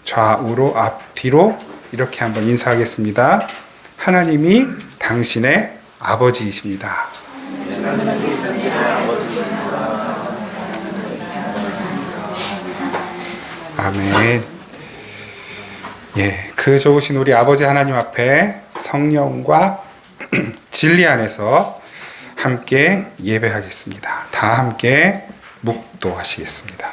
좌우로 앞뒤로 이렇게 한번 인사하겠습니다. 하나님이 당신의 아버지이십니다. 아멘. 그 좋으신 우리 아버지 하나님 앞에 성령과 진리 안에서 함께 예배하겠습니다. 다 함께 묵도하시겠습니다.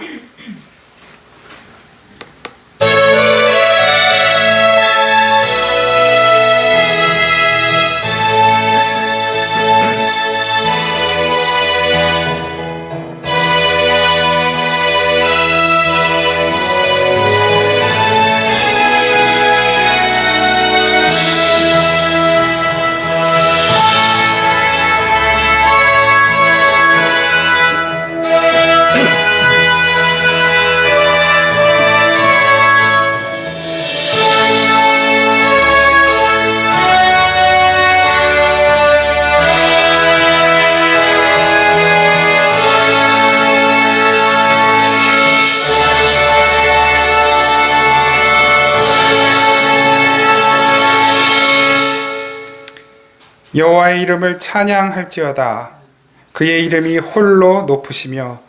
여호와의 이름을 찬양할지어다. 그의 이름이 홀로 높으시며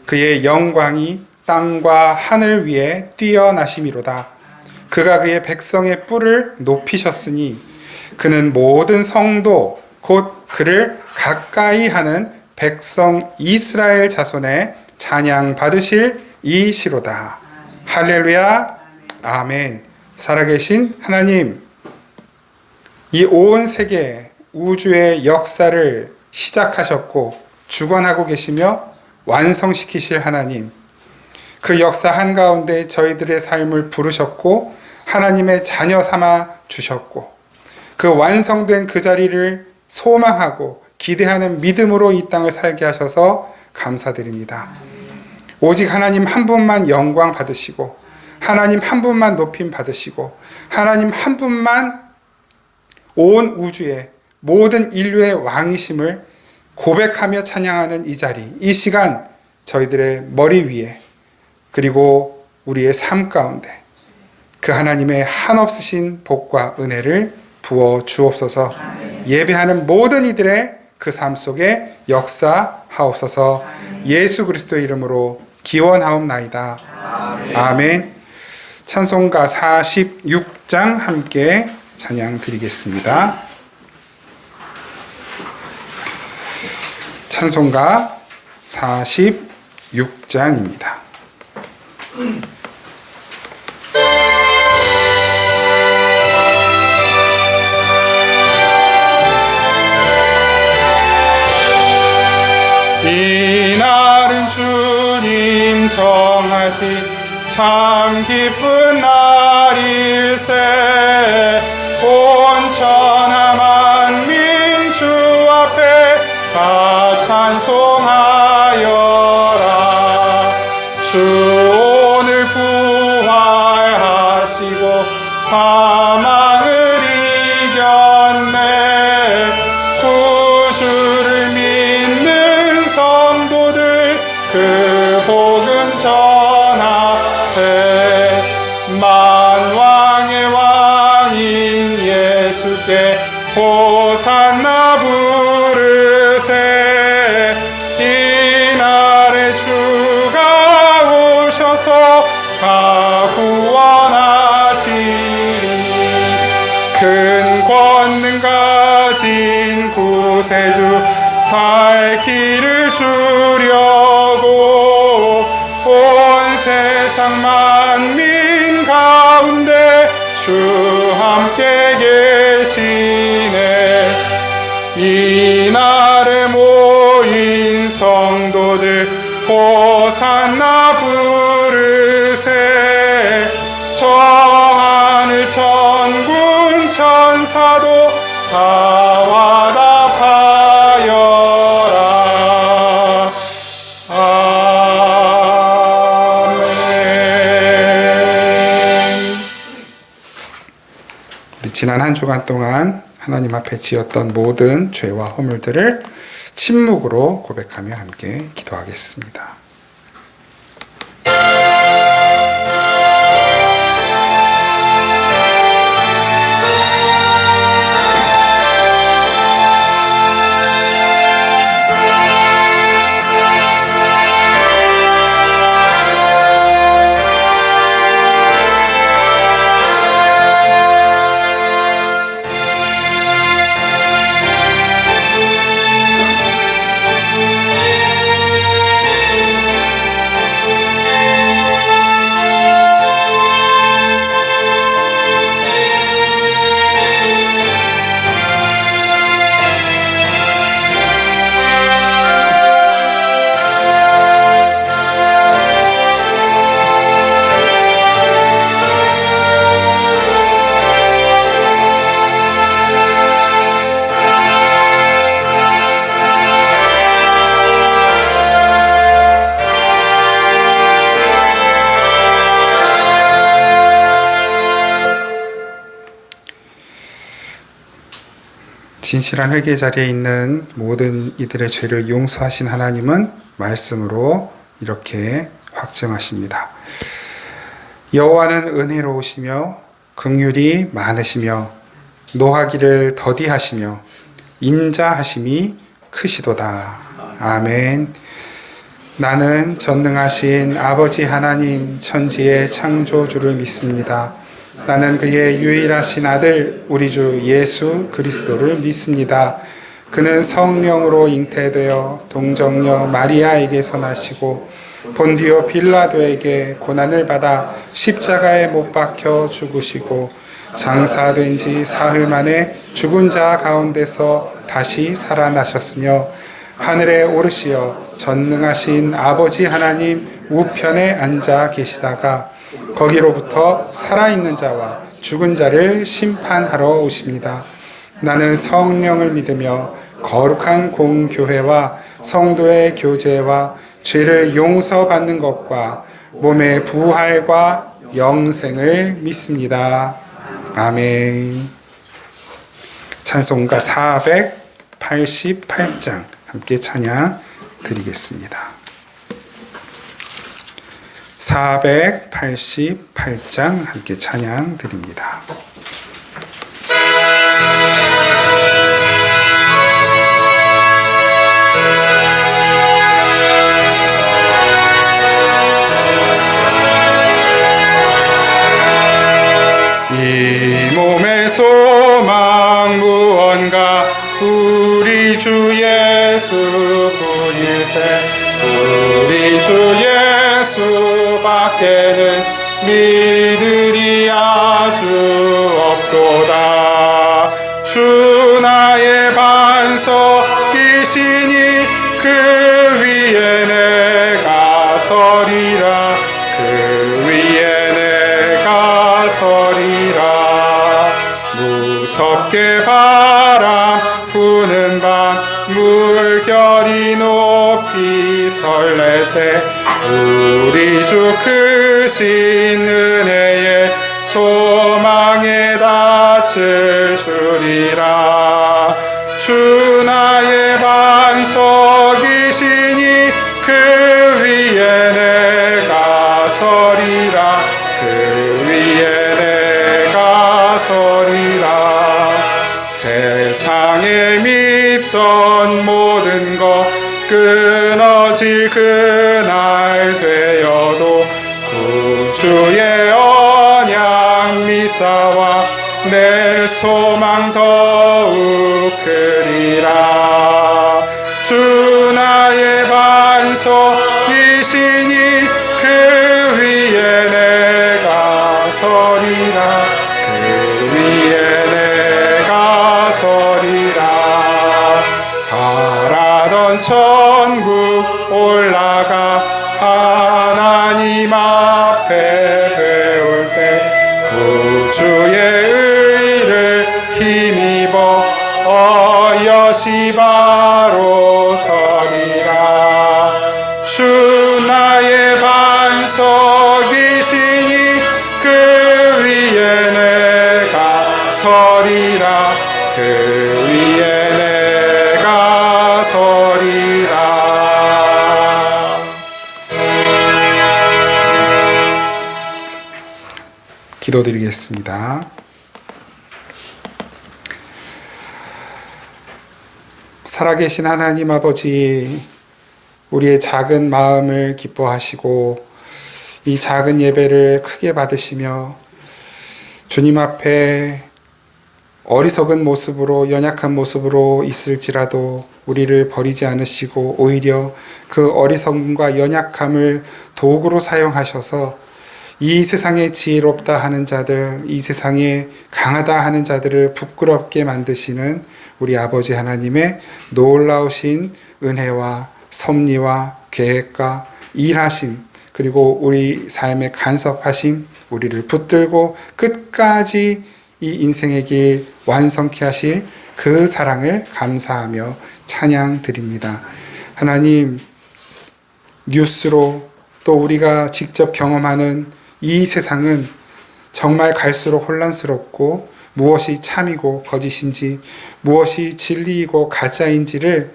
그의 영광이 땅과 하늘 위에 뛰어나심이로다. 그가 그의 백성의 뿔을 높이셨으니 그는 모든 성도 곧 그를 가까이 하는 백성 이스라엘 자손의 찬양 받으실 이시로다. 할렐루야. 아멘. 살아계신 하나님, 이 온 세계 우주의 역사를 시작하셨고 주관하고 계시며 완성시키실 하나님, 그 역사 한가운데 저희들의 삶을 부르셨고 하나님의 자녀 삼아 주셨고 그 완성된 그 자리를 소망하고 기대하는 믿음으로 이 땅을 살게 하셔서 감사드립니다. 오직 하나님 한 분만 영광 받으시고 하나님 한 분만 높임 받으시고 하나님 한 분만 온 우주에 모든 인류의 왕이심을 고백하며 찬양하는 이 자리, 이 시간 저희들의 머리 위에 그리고 우리의 삶 가운데 그 하나님의 한없으신 복과 은혜를 부어 주옵소서. 예배하는 모든 이들의 그 삶 속에 역사하옵소서. 예수 그리스도의 이름으로 기원하옵나이다. 아멘. 찬송가 46장 함께 찬양 드리겠습니다. 찬송가 46장입니다. 이날은 주님 정하신 참 기쁜 날일세. 온 천하 만민 주 앞에 다 찬송하여라. 주 오늘 부활하시고 사망을 이겼네. 구주를 믿는 성도들 그 복음 전하세. 만왕의 왕인 예수께 호산나 부르세. 이날에 주가 오셔서 다 구원하시리. 큰 권능 가진 구세주 살 길을 주려고 온 세상 만민 가운데 주 함께 계시네. 이날에 모인 성도들 호산나 부르세. 저 하늘 천군 천사도 다 와답하여라. 아멘. 우리 지난 한 주간 동안 하나님 앞에 지었던 모든 죄와 허물들을 침묵으로 고백하며 함께 기도하겠습니다. 진실한 회개 자리에 있는 모든 이들의 죄를 용서하신 하나님은 말씀으로 이렇게 확증하십니다. 여호와는 은혜로우시며 긍휼이 많으시며 노하기를 더디하시며 인자하심이 크시도다. 아멘. 나는 전능하신 아버지 하나님 천지의 창조주를 믿습니다. 나는 그의 유일하신 아들 우리 주 예수 그리스도를 믿습니다. 그는 성령으로 잉태되어 동정녀 마리아에게서 나시고 본디오 빌라도에게 고난을 받아 십자가에 못 박혀 죽으시고 장사된 지 사흘 만에 죽은 자 가운데서 다시 살아나셨으며 하늘에 오르시어 전능하신 아버지 하나님 우편에 앉아 계시다가 거기로부터 살아있는 자와 죽은 자를 심판하러 오십니다. 나는 성령을 믿으며 거룩한 공교회와 성도의 교제와 죄를 용서받는 것과 몸의 부활과 영생을 믿습니다. 아멘. 찬송가 488장 함께 찬양 드리겠습니다. 488장 함께 찬양 드립니다. 이 몸의 소망 무언가 우리 주 예수뿐일세. 우리 주 예수밖에는 믿으리 아주 없도다. 주 나의 반석이시니 그 위에 내가 서리라. 그 위에 내가 서리라. 무섭게 바람 부는 밤 물결이 높이 설렐 때 우리 주 크신 은혜에 소망에 닿을 줄이라. 주 나의 반석이시니 그 위에 내가 서리라. 그 위에 내가 서리라. 세상에 믿던 모든 것 끊어질 그날 되어도 구주의 언약 미사와 내 소망 더욱 크리라. 주 나의 반석이시니 그 위에 내가 서리라. 그 위에 내가 서리라. 바라던 천국 올라가 하나님 앞에 배울 때 구주의 의를 힘입어 어여시 바로 서리라. 주 나의 반석이시니 그 위에 내가 서리라. 그 위에 내가 서리라. 기도드리겠습니다. 살아계신 하나님 아버지, 우리의 작은 마음을 기뻐하시고 이 작은 예배를 크게 받으시며 주님 앞에 어리석은 모습으로 연약한 모습으로 있을지라도 우리를 버리지 않으시고 오히려 그 어리석음과 연약함을 도구로 사용하셔서 이 세상에 지혜롭다 하는 자들, 이 세상에 강하다 하는 자들을 부끄럽게 만드시는 우리 아버지 하나님의 놀라우신 은혜와 섭리와 계획과 일하심, 그리고 우리 삶의 간섭하심, 우리를 붙들고 끝까지 이 인생의 길 완성케 하실 그 사랑을 감사하며 찬양 드립니다. 하나님, 뉴스로 또 우리가 직접 경험하는 이 세상은 정말 갈수록 혼란스럽고 무엇이 참이고 거짓인지, 무엇이 진리이고 가짜인지를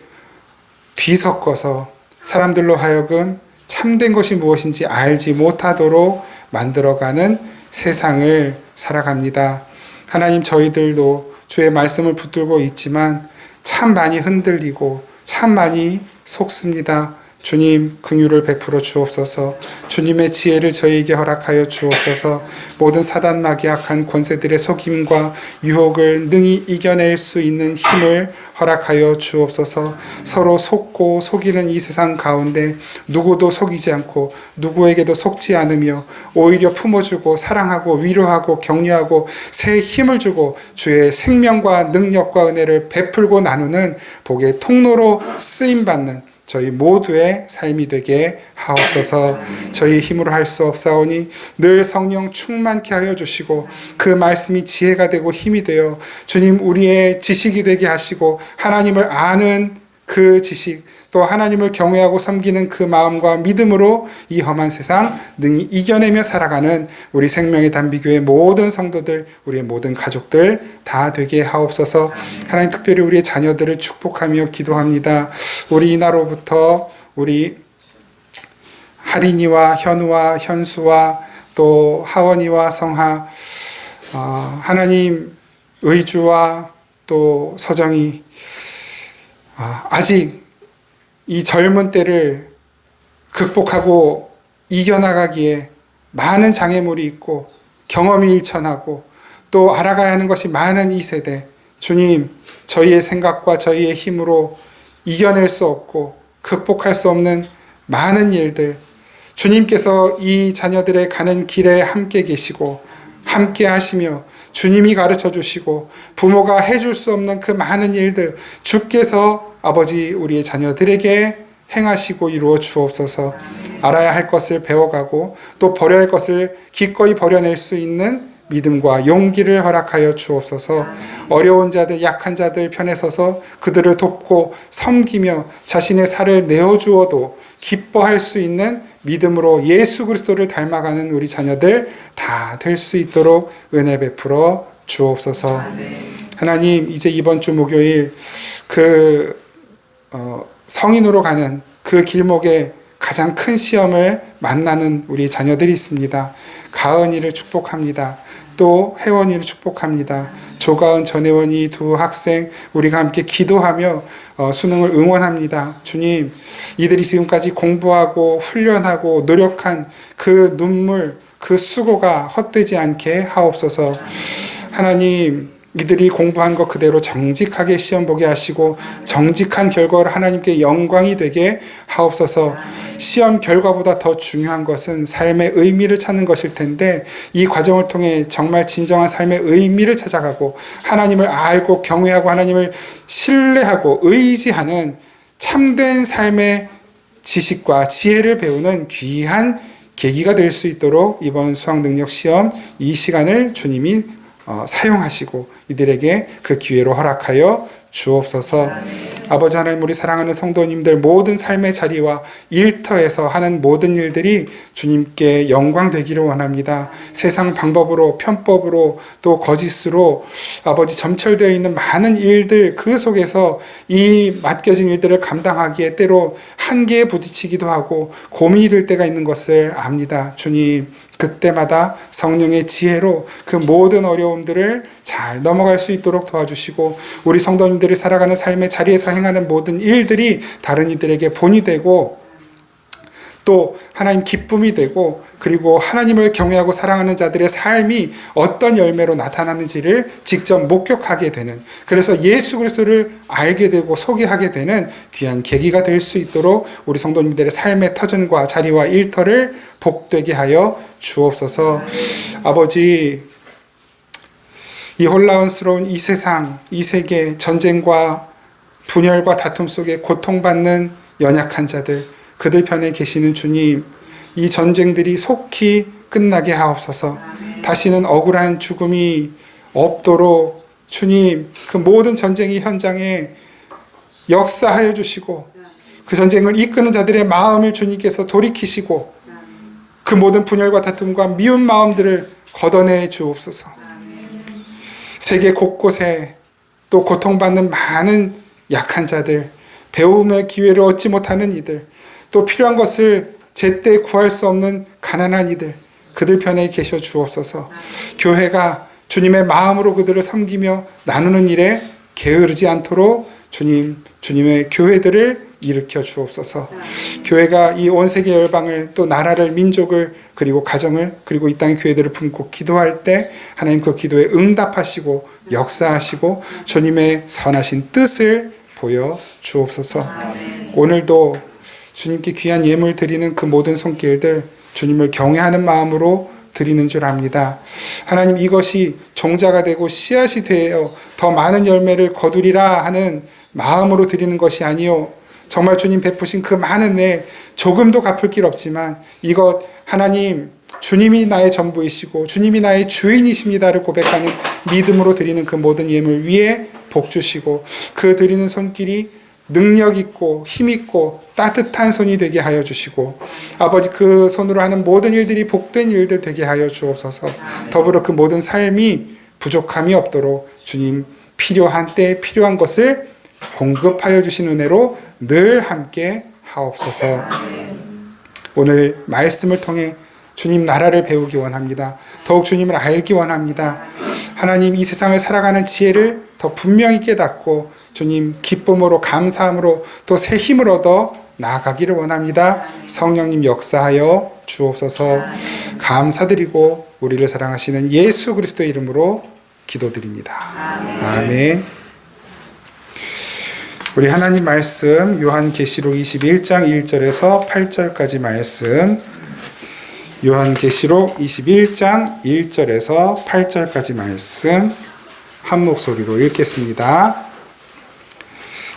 뒤섞어서 사람들로 하여금 참된 것이 무엇인지 알지 못하도록 만들어가는 세상을 살아갑니다. 하나님, 저희들도 주의 말씀을 붙들고 있지만 참 많이 흔들리고 참 많이 속습니다. 주님, 긍휼을 베풀어 주옵소서. 주님의 지혜를 저희에게 허락하여 주옵소서. 모든 사단 마귀악한 권세들의 속임과 유혹을 능히 이겨낼 수 있는 힘을 허락하여 주옵소서. 서로 속고 속이는 이 세상 가운데 누구도 속이지 않고 누구에게도 속지 않으며 오히려 품어주고 사랑하고 위로하고 격려하고 새 힘을 주고 주의 생명과 능력과 은혜를 베풀고 나누는 복의 통로로 쓰임받는 저희 모두의 삶이 되게 하옵소서. 저희 힘으로 할 수 없사오니 늘 성령 충만케 하여 주시고 그 말씀이 지혜가 되고 힘이 되어 주님, 우리의 지식이 되게 하시고 하나님을 아는 그 지식, 또 하나님을 경외하고 섬기는 그 마음과 믿음으로 이 험한 세상 능히 이겨내며 살아가는 우리 생명의 단비교회 모든 성도들, 우리의 모든 가족들 다 되게 하옵소서. 하나님, 특별히 우리의 자녀들을 축복하며 기도합니다. 우리 이나로부터 우리 하린이와 현우와 현수와 또 하원이와 성하, 하나님, 의주와 또 서정이 아직 이 젊은 때를 극복하고 이겨나가기에 많은 장애물이 있고 경험이 일천하고 또 알아가야 하는 것이 많은 이 세대, 주님, 저희의 생각과 저희의 힘으로 이겨낼 수 없고 극복할 수 없는 많은 일들, 주님께서 이 자녀들의 가는 길에 함께 계시고 함께 하시며 주님이 가르쳐 주시고 부모가 해줄 수 없는 그 많은 일들 주께서 아버지 우리의 자녀들에게 행하시고 이루어 주옵소서. 알아야 할 것을 배워가고 또 버려야 할 것을 기꺼이 버려낼 수 있는 믿음과 용기를 허락하여 주옵소서. 어려운 자들, 약한 자들 편에 서서 그들을 돕고 섬기며 자신의 살을 내어주어도 기뻐할 수 있는 믿음으로 예수 그리스도를 닮아가는 우리 자녀들 다 될 수 있도록 은혜 베풀어 주옵소서. 하나님, 이제 이번 주 목요일 성인으로 가는 그 길목에 가장 큰 시험을 만나는 우리 자녀들이 있습니다. 가은이를 축복합니다. 또 혜원이를 축복합니다. 조가은, 전혜원이 두 학생 우리가 함께 기도하며 수능을 응원합니다. 주님, 이들이 지금까지 공부하고 훈련하고 노력한 그 눈물, 그 수고가 헛되지 않게 하옵소서. 하나님, 이들이 공부한 것 그대로 정직하게 시험 보게 하시고 정직한 결과를 하나님께 영광이 되게 하옵소서. 시험 결과보다 더 중요한 것은 삶의 의미를 찾는 것일 텐데 이 과정을 통해 정말 진정한 삶의 의미를 찾아가고 하나님을 알고 경외하고 하나님을 신뢰하고 의지하는 참된 삶의 지식과 지혜를 배우는 귀한 계기가 될 수 있도록 이번 수학능력시험 이 시간을 주님이 사용하시고 이들에게 그 기회로 허락하여 주옵소서. 아버지 하나님, 우리 사랑하는 성도님들 모든 삶의 자리와 일터에서 하는 모든 일들이 주님께 영광 되기를 원합니다. 세상 방법으로, 편법으로, 또 거짓으로 아버지 점철되어 있는 많은 일들, 그 속에서 이 맡겨진 일들을 감당하기에 때로 한계에 부딪히기도 하고 고민이 될 때가 있는 것을 압니다. 주님, 그때마다 성령의 지혜로 그 모든 어려움들을 잘 넘어갈 수 있도록 도와주시고 우리 성도님들이 살아가는 삶의 자리에서 행하는 모든 일들이 다른 이들에게 본이 되고 또 하나님 기쁨이 되고 그리고 하나님을 경외하고 사랑하는 자들의 삶이 어떤 열매로 나타나는지를 직접 목격하게 되는, 그래서 예수 그리스도를 알게 되고 소개하게 되는 귀한 계기가 될 수 있도록 우리 성도님들의 삶의 터전과 자리와 일터를 복되게 하여 주옵소서. 아버지, 이 혼란스러운 이 세상, 이 세계, 전쟁과 분열과 다툼 속에 고통받는 연약한 자들, 그들 편에 계시는 주님, 이 전쟁들이 속히 끝나게 하옵소서. 다시는 억울한 죽음이 없도록 주님, 그 모든 전쟁의 현장에 역사하여 주시고 그 전쟁을 이끄는 자들의 마음을 주님께서 돌이키시고 그 모든 분열과 다툼과 미운 마음들을 걷어내 주옵소서. 세계 곳곳에 또 고통받는 많은 약한 자들, 배움의 기회를 얻지 못하는 이들, 또 필요한 것을 제때 구할 수 없는 가난한 이들, 그들 편에 계셔 주옵소서. 교회가 주님의 마음으로 그들을 섬기며 나누는 일에 게으르지 않도록 주님의 교회들을 일으켜 주옵소서. 교회가 이 온 세계 열방을 또 나라를, 민족을, 그리고 가정을, 그리고 이 땅의 교회들을 품고 기도할 때 하나님 그 기도에 응답하시고 역사하시고 주님의 선하신 뜻을 보여 주옵소서. 오늘도 주님께 귀한 예물 드리는 그 모든 손길들 주님을 경외하는 마음으로 드리는 줄 압니다. 하나님, 이것이 종자가 되고 씨앗이 되어 더 많은 열매를 거두리라 하는 마음으로 드리는 것이 아니요, 정말 주님 베푸신 그 많은 애 조금도 갚을 길 없지만 이것 하나님 주님이 나의 전부이시고 주님이 나의 주인이십니다를 고백하는 믿음으로 드리는 그 모든 예물 위에 복 주시고 그 드리는 손길이 능력 있고 힘 있고 따뜻한 손이 되게 하여 주시고 아버지, 그 손으로 하는 모든 일들이 복된 일들 되게 하여 주옵소서. 더불어 그 모든 삶이 부족함이 없도록 주님 필요한 때에 필요한 것을 공급하여 주신 은혜로 늘 함께 하옵소서. 오늘 말씀을 통해 주님 나라를 배우기 원합니다. 더욱 주님을 알기 원합니다. 하나님, 이 세상을 살아가는 지혜를 더 분명히 깨닫고 주님 기쁨으로, 감사함으로 또 새 힘을 얻어 나아가기를 원합니다. 성령님 역사하여 주옵소서. 감사드리고 우리를 사랑하시는 예수 그리스도의 이름으로 기도드립니다. 아멘. 우리 하나님 말씀 요한계시록 21장 1절에서 8절까지 말씀, 요한계시록 21장 1절에서 8절까지 말씀 한 목소리로 읽겠습니다.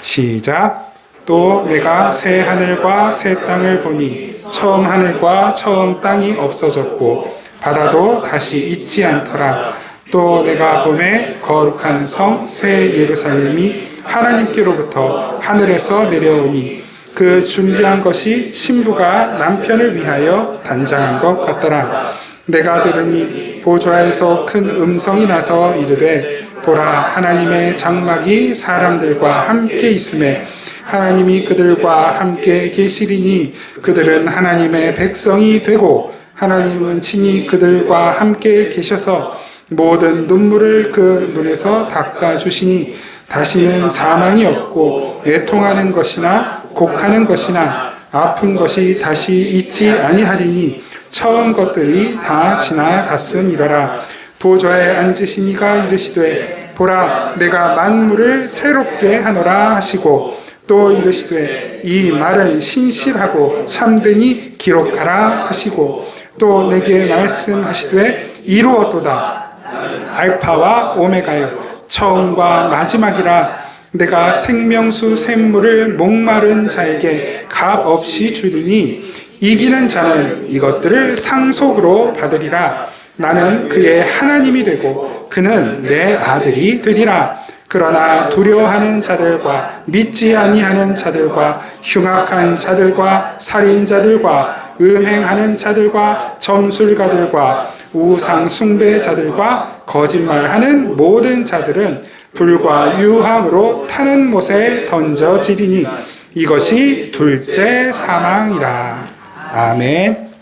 시작. 또 내가 새 하늘과 새 땅을 보니 처음 하늘과 처음 땅이 없어졌고 바다도 다시 있지 않더라. 또 내가 보매 거룩한 성 새 예루살렘이 하나님께로부터 하늘에서 내려오니 그 준비한 것이 신부가 남편을 위하여 단장한 것 같더라. 내가 들으니 보좌에서 큰 음성이 나서 이르되 보라, 하나님의 장막이 사람들과 함께 있음에 하나님이 그들과 함께 계시리니 그들은 하나님의 백성이 되고 하나님은 친히 그들과 함께 계셔서 모든 눈물을 그 눈에서 닦아주시니 다시는 사망이 없고 애통하는 것이나 곡하는 것이나 아픈 것이 다시 있지 아니하리니 처음 것들이 다 지나갔음이러라. 보좌에 앉으신 이가 이르시되 보라, 내가 만물을 새롭게 하노라 하시고 또 이르시되 이 말을 신실하고 참되니 기록하라 하시고 또 내게 말씀하시되 이루었도다. 알파와 오메가요 처음과 마지막이라. 내가 생명수 샘물을 목마른 자에게 값없이 주리니 이기는 자는 이것들을 상속으로 받으리라. 나는 그의 하나님이 되고 그는 내 아들이 되리라. 그러나 두려워하는 자들과 믿지 아니하는 자들과 흉악한 자들과 살인자들과 음행하는 자들과 점술가들과 우상 숭배자들과 거짓말하는 모든 자들은 불과 유황으로 타는 못에 던져지리니 이것이 둘째 사망이라. 아멘.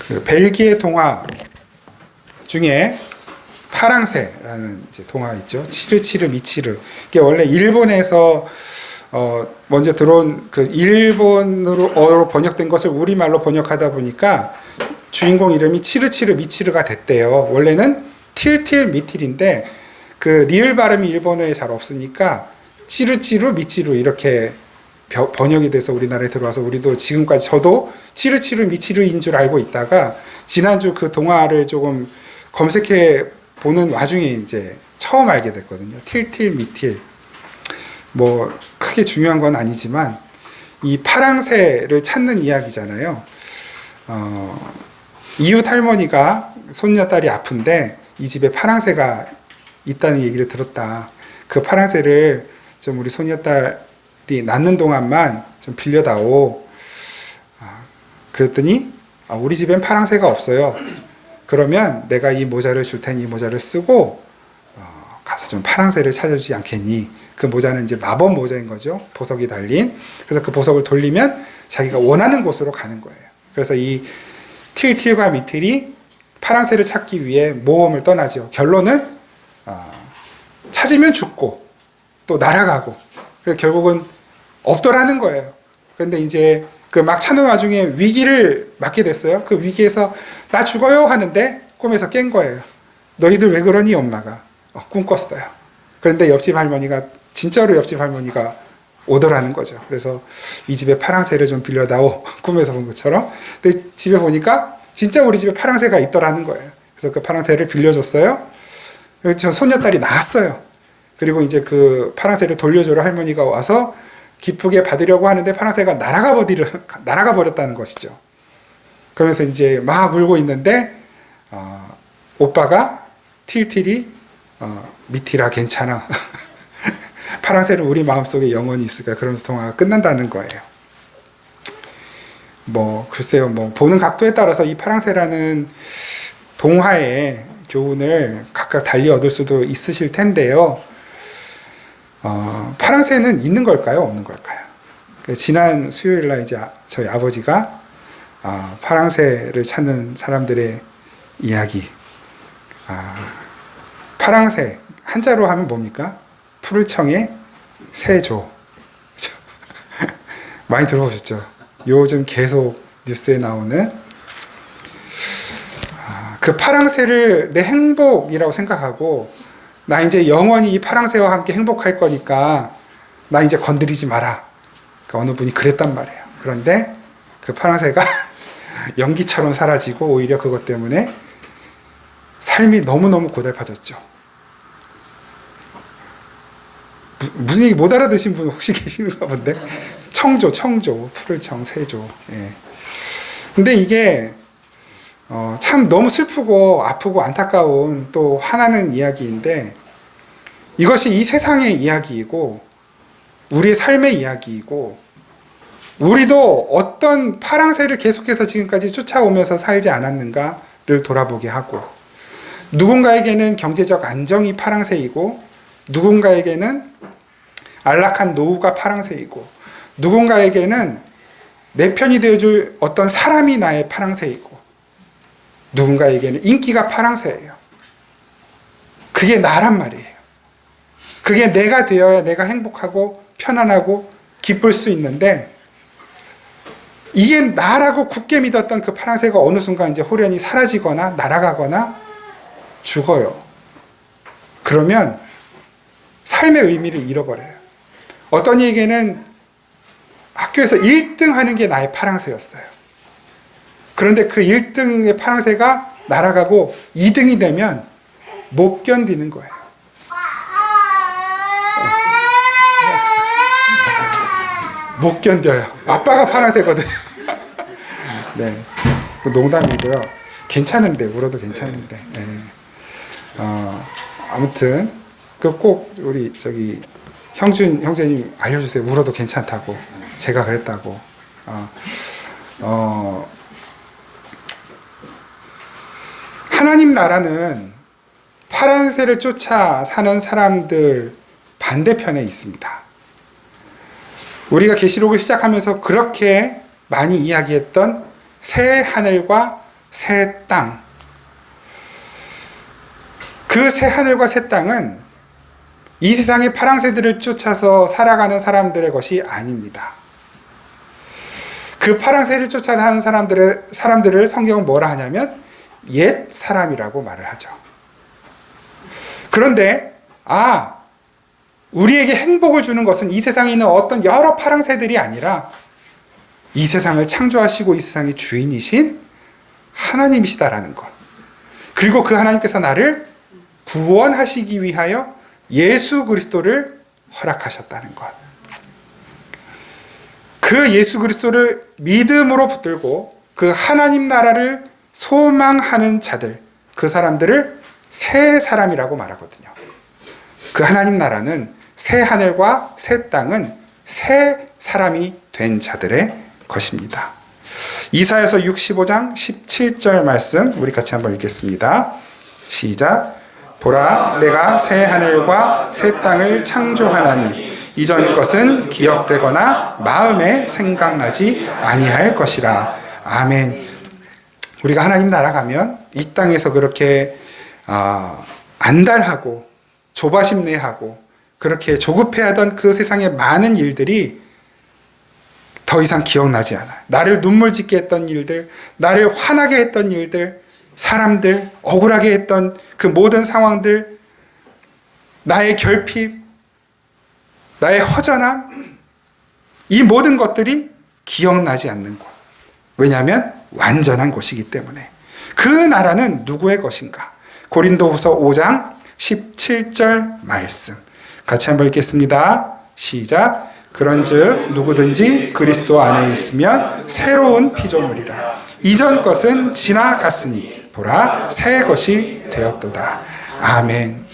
그 벨기에 동화 중에 파랑새라는 이제 동화 있죠. 치르치르 미치르. 이게 원래 일본에서 먼저 들어온 그 일본어로 번역된 것을 우리말로 번역하다 보니까 주인공 이름이 치르치르 미치르가 됐대요. 원래는 틸틸 미틸인데 그 리을 발음이 일본어에 잘 없으니까 치르치르 미치르 이렇게 번역이 돼서 우리나라에 들어와서 우리도 지금까지 저도 치르치르 미치르인 줄 알고 있다가 지난주 그 동화를 조금 검색해 보는 와중에 이제 처음 알게 됐거든요. 틸틸 미틸. 뭐 크게 중요한 건 아니지만 이 파랑새를 찾는 이야기잖아요. 이웃 할머니가 손녀딸이 아픈데 이 집에 파랑새가 있다는 얘기를 들었다. 그 파랑새를 좀 우리 손녀딸이 낫는 동안만 좀 빌려다오. 그랬더니 우리 집엔 파랑새가 없어요. 그러면 내가 이 모자를 줄 테니 이 모자를 쓰고 가서 좀 파랑새를 찾아주지 않겠니? 그 모자는 이제 마법 모자인 거죠. 보석이 달린. 그래서 그 보석을 돌리면 자기가 원하는 곳으로 가는 거예요. 그래서 이 틸틸과 미틸이 파랑새를 찾기 위해 모험을 떠나죠. 결론은 찾으면 죽고 또 날아가고 그래서 결국은 없더라는 거예요. 그런데 이제 그 막 찾는 와중에 위기를 맞게 됐어요. 그 위기에서 나 죽어요 하는데 꿈에서 깬 거예요. 너희들 왜 그러니 엄마가 꿈 꿨어요. 그런데 옆집 할머니가 진짜로 옆집 할머니가 오더라는 거죠. 그래서 이 집에 파랑새를 좀 빌려다오 꿈에서 본 것처럼. 근데 집에 보니까 진짜 우리 집에 파랑새가 있더라는 거예요. 그래서 그 파랑새를 빌려줬어요. 저 손녀딸이 나왔어요. 그리고 이제 그 파랑새를 돌려주러 할머니가 와서 기쁘게 받으려고 하는데 파랑새가 날아가 버렸다는 것이죠. 그러면서 이제 막 울고 있는데 오빠가 틸틸이 미틸아 괜찮아. 파랑새는 우리 마음속에 영원히 있을까. 그러면서 동화가 끝난다는 거예요. 뭐 글쎄요. 뭐 보는 각도에 따라서 이 파랑새라는 동화의 교훈을 각각 달리 얻을 수도 있으실 텐데요. 파랑새는 있는 걸까요? 없는 걸까요? 지난 수요일 날 이제 저희 아버지가 파랑새를 찾는 사람들의 이야기. 파랑새 한자로 하면 뭡니까? 풀을 청해 새조. 많이 들어보셨죠? 요즘 계속 뉴스에 나오는 그 파랑새를 내 행복이라고 생각하고 나 이제 영원히 이 파랑새와 함께 행복할 거니까 나 이제 건드리지 마라. 그러니까 어느 분이 그랬단 말이에요. 그런데 그 파랑새가 연기처럼 사라지고 오히려 그것 때문에 삶이 너무너무 고달파졌죠. 무슨 얘기 못 알아듣신 분 혹시 계시는가 본데? 청조, 풀을 청, 새조. 예. 근데 이게 참 너무 슬프고 아프고 안타까운 또 화나는 이야기인데 이것이 이 세상의 이야기이고 우리의 삶의 이야기이고 우리도 어떤 파랑새를 계속해서 지금까지 쫓아오면서 살지 않았는가를 돌아보게 하고 누군가에게는 경제적 안정이 파랑새이고 누군가에게는 안락한 노후가 파랑새이고 누군가에게는 내 편이 되어줄 어떤 사람이 나의 파랑새이고 누군가에게는 인기가 파랑새예요. 그게 나란 말이에요. 그게 내가 되어야 내가 행복하고 편안하고 기쁠 수 있는데 이게 나라고 굳게 믿었던 그 파랑새가 어느 순간 이제 호련히 사라지거나 날아가거나 죽어요. 그러면 삶의 의미를 잃어버려요. 어떤 이에게는 학교에서 1등 하는 게 나의 파랑새였어요. 그런데 그 1등의 파랑새가 날아가고 2등이 되면 못 견디는 거예요. 못 견뎌요. 아빠가 파랑새거든요. 네, 농담이고요. 괜찮은데 울어도 괜찮은데. 네. 아무튼 그 꼭 우리 저기 형준 형제님 알려주세요. 울어도 괜찮다고. 제가 그랬다고. 하나님 나라는 파랑새를 쫓아 사는 사람들 반대편에 있습니다. 우리가 계시록을 시작하면서 그렇게 많이 이야기했던 새 하늘과 새 땅. 그 새 하늘과 새 땅은 이 세상의 파랑새들을 쫓아서 살아가는 사람들의 것이 아닙니다. 그 파랑새를 쫓아가는 사람들을 성경은 뭐라 하냐면 옛 사람이라고 말을 하죠. 그런데 우리에게 행복을 주는 것은 이 세상에 있는 어떤 여러 파랑새들이 아니라 이 세상을 창조하시고 이 세상의 주인이신 하나님이시다라는 것. 그리고 그 하나님께서 나를 구원하시기 위하여 예수 그리스도를 허락하셨다는 것. 그 예수 그리스도를 믿음으로 붙들고 그 하나님 나라를 소망하는 자들, 그 사람들을 새 사람이라고 말하거든요. 그 하나님 나라는 새 하늘과 새 땅은 새 사람이 된 자들의 것입니다. 이사야서 65장 17절 말씀 우리 같이 한번 읽겠습니다. 시작. 보라, 내가 새 하늘과 새 땅을 창조하나니 이전 것은 기억되거나 마음에 생각나지 아니할 것이라. 아멘. 우리가 하나님 나라 가면 이 땅에서 그렇게 안달하고 조바심내하고 그렇게 조급해하던 그 세상의 많은 일들이 더 이상 기억나지 않아요. 나를 눈물 짓게 했던 일들, 나를 화나게 했던 일들, 사람들, 억울하게 했던 그 모든 상황들, 나의 결핍, 나의 허전함, 이 모든 것들이 기억나지 않는 곳. 왜냐하면 완전한 곳이기 때문에. 그 나라는 누구의 것인가? 고린도후서 5장 17절 말씀 같이 한번 읽겠습니다. 시작. 그런즉 누구든지 그리스도 안에 있으면 새로운 피조물이라. 이전 것은 지나갔으니 보라 새 것이 되었도다. 아멘.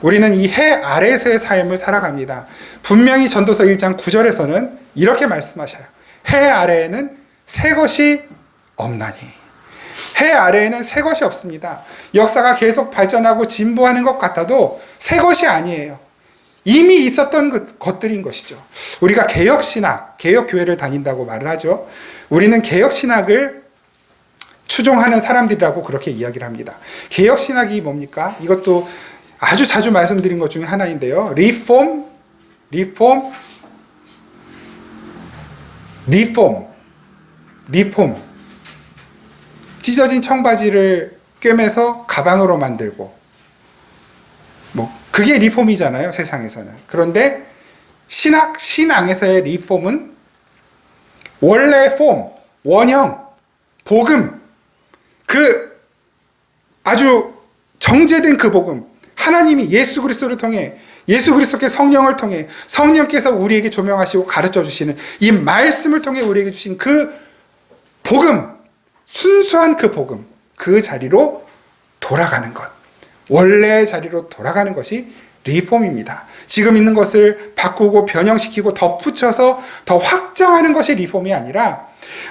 우리는 이 해 아래에서의 삶을 살아갑니다. 분명히 전도서 1장 9절에서는 이렇게 말씀하셔요. 해 아래에는 새 것이 없나니. 해 아래에는 새 것이 없습니다. 역사가 계속 발전하고 진보하는 것 같아도 새 것이 아니에요. 이미 있었던 것들인 것이죠. 우리가 개혁신학, 개혁교회를 다닌다고 말을 하죠. 우리는 개혁신학을 추종하는 사람들이라고 그렇게 이야기를 합니다. 개혁신학이 뭡니까? 이것도 아주 자주 말씀드린 것 중에 하나인데요. 리폼. 찢어진 청바지를 꿰매서 가방으로 만들고, 그게 리폼이잖아요, 세상에서는. 그런데 신앙에서의 리폼은 원래 폼, 원형, 복음, 그 아주 정제된 그 복음, 하나님이 예수 그리스도를 통해, 예수 그리스도께 성령을 통해 성령께서 우리에게 조명하시고 가르쳐 주시는 이 말씀을 통해 우리에게 주신 그 복음, 순수한 그 복음, 그 자리로 돌아가는 것, 원래의 자리로 돌아가는 것이 리폼입니다. 지금 있는 것을 바꾸고 변형시키고 덧붙여서 더 확장하는 것이 리폼이 아니라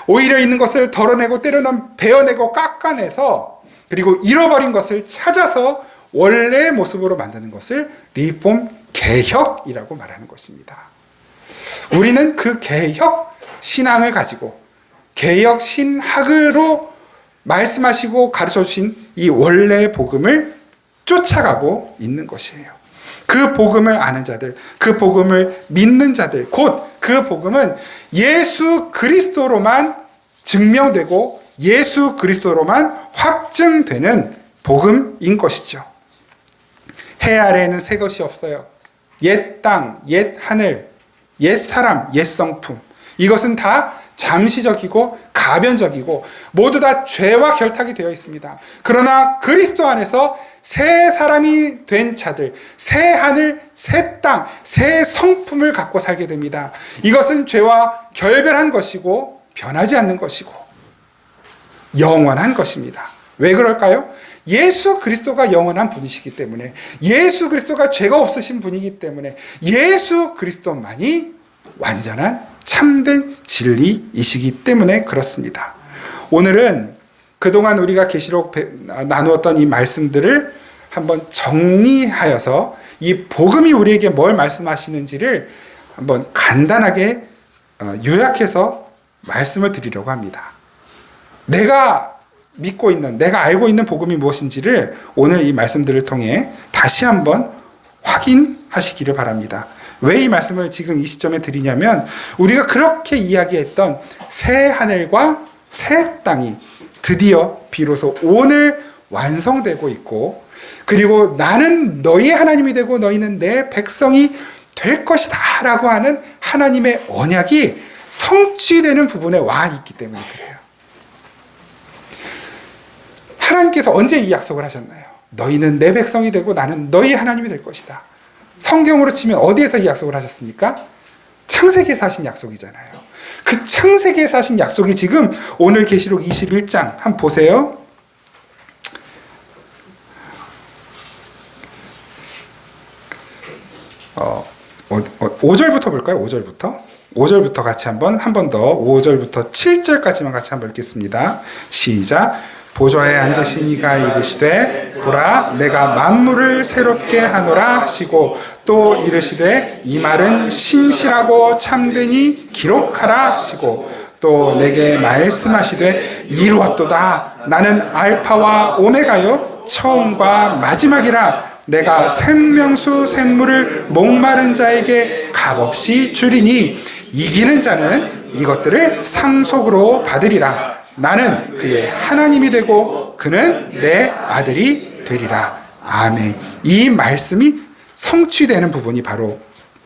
오히려 있는 것을 덜어내고 때려넣어 베어내고 깎아내서 그리고 잃어버린 것을 찾아서 원래의 모습으로 만드는 것을 리폼, 개혁이라고 말하는 것입니다. 우리는 그 개혁 신앙을 가지고 개혁 신학으로 말씀하시고 가르쳐 주신 이 원래의 복음을 쫓아가고 있는 것이에요. 그 복음을 아는 자들, 그 복음을 믿는 자들, 곧 그 복음은 예수 그리스도로만 증명되고 예수 그리스도로만 확증되는 복음인 것이죠. 해 아래에는 새 것이 없어요. 옛 땅, 옛 하늘, 옛 사람, 옛 성품. 이것은 다 잠시적이고 가변적이고 모두 다 죄와 결탁이 되어 있습니다. 그러나 그리스도 안에서 새 사람이 된 자들, 새 하늘, 새 땅, 새 성품을 갖고 살게 됩니다. 이것은 죄와 결별한 것이고 변하지 않는 것이고 영원한 것입니다. 왜 그럴까요? 예수 그리스도가 영원한 분이시기 때문에, 예수 그리스도가 죄가 없으신 분이기 때문에, 예수 그리스도만이 완전한 참된 진리이시기 때문에 그렇습니다. 오늘은 그동안 우리가 계시록 나누었던 이 말씀들을 한번 정리하여서 이 복음이 우리에게 뭘 말씀하시는지를 한번 간단하게 요약해서 말씀을 드리려고 합니다. 내가 믿고 있는, 내가 알고 있는 복음이 무엇인지를 오늘 이 말씀들을 통해 다시 한번 확인하시기를 바랍니다. 왜 이 말씀을 지금 이 시점에 드리냐면 우리가 그렇게 이야기했던 새 하늘과 새 땅이 드디어 비로소 오늘 완성되고 있고, 그리고 나는 너희의 하나님이 되고 너희는 내 백성이 될 것이다 라고 하는 하나님의 언약이 성취되는 부분에 와 있기 때문에 그래요. 하나님께서 언제 이 약속을 하셨나요? 너희는 내 백성이 되고 나는 너희 하나님이 될 것이다. 성경으로 치면 어디에서 이 약속을 하셨습니까? 창세기에서 하신 약속이잖아요. 그 창세기에서 하신 약속이 지금 오늘 계시록 21장 한번 보세요. 5절부터 볼까요? 5절부터. 5절부터 같이 한 번 더 5절부터 7절까지만 같이 한번 읽겠습니다. 시작. 보좌에 앉으신 이가 이르시되 보라 내가 만물을 새롭게 하노라 하시고 또 이르시되 이 말은 신실하고 참되니 기록하라 하시고 또 내게 말씀하시되 이루었도다. 나는 알파와 오메가요 처음과 마지막이라. 내가 생명수 샘물을 목마른 자에게 값없이 주리니 이기는 자는 이것들을 상속으로 받으리라. 나는 그의 하나님이 되고 그는 내 아들이 되리라. 아멘. 이 말씀이 성취되는 부분이 바로,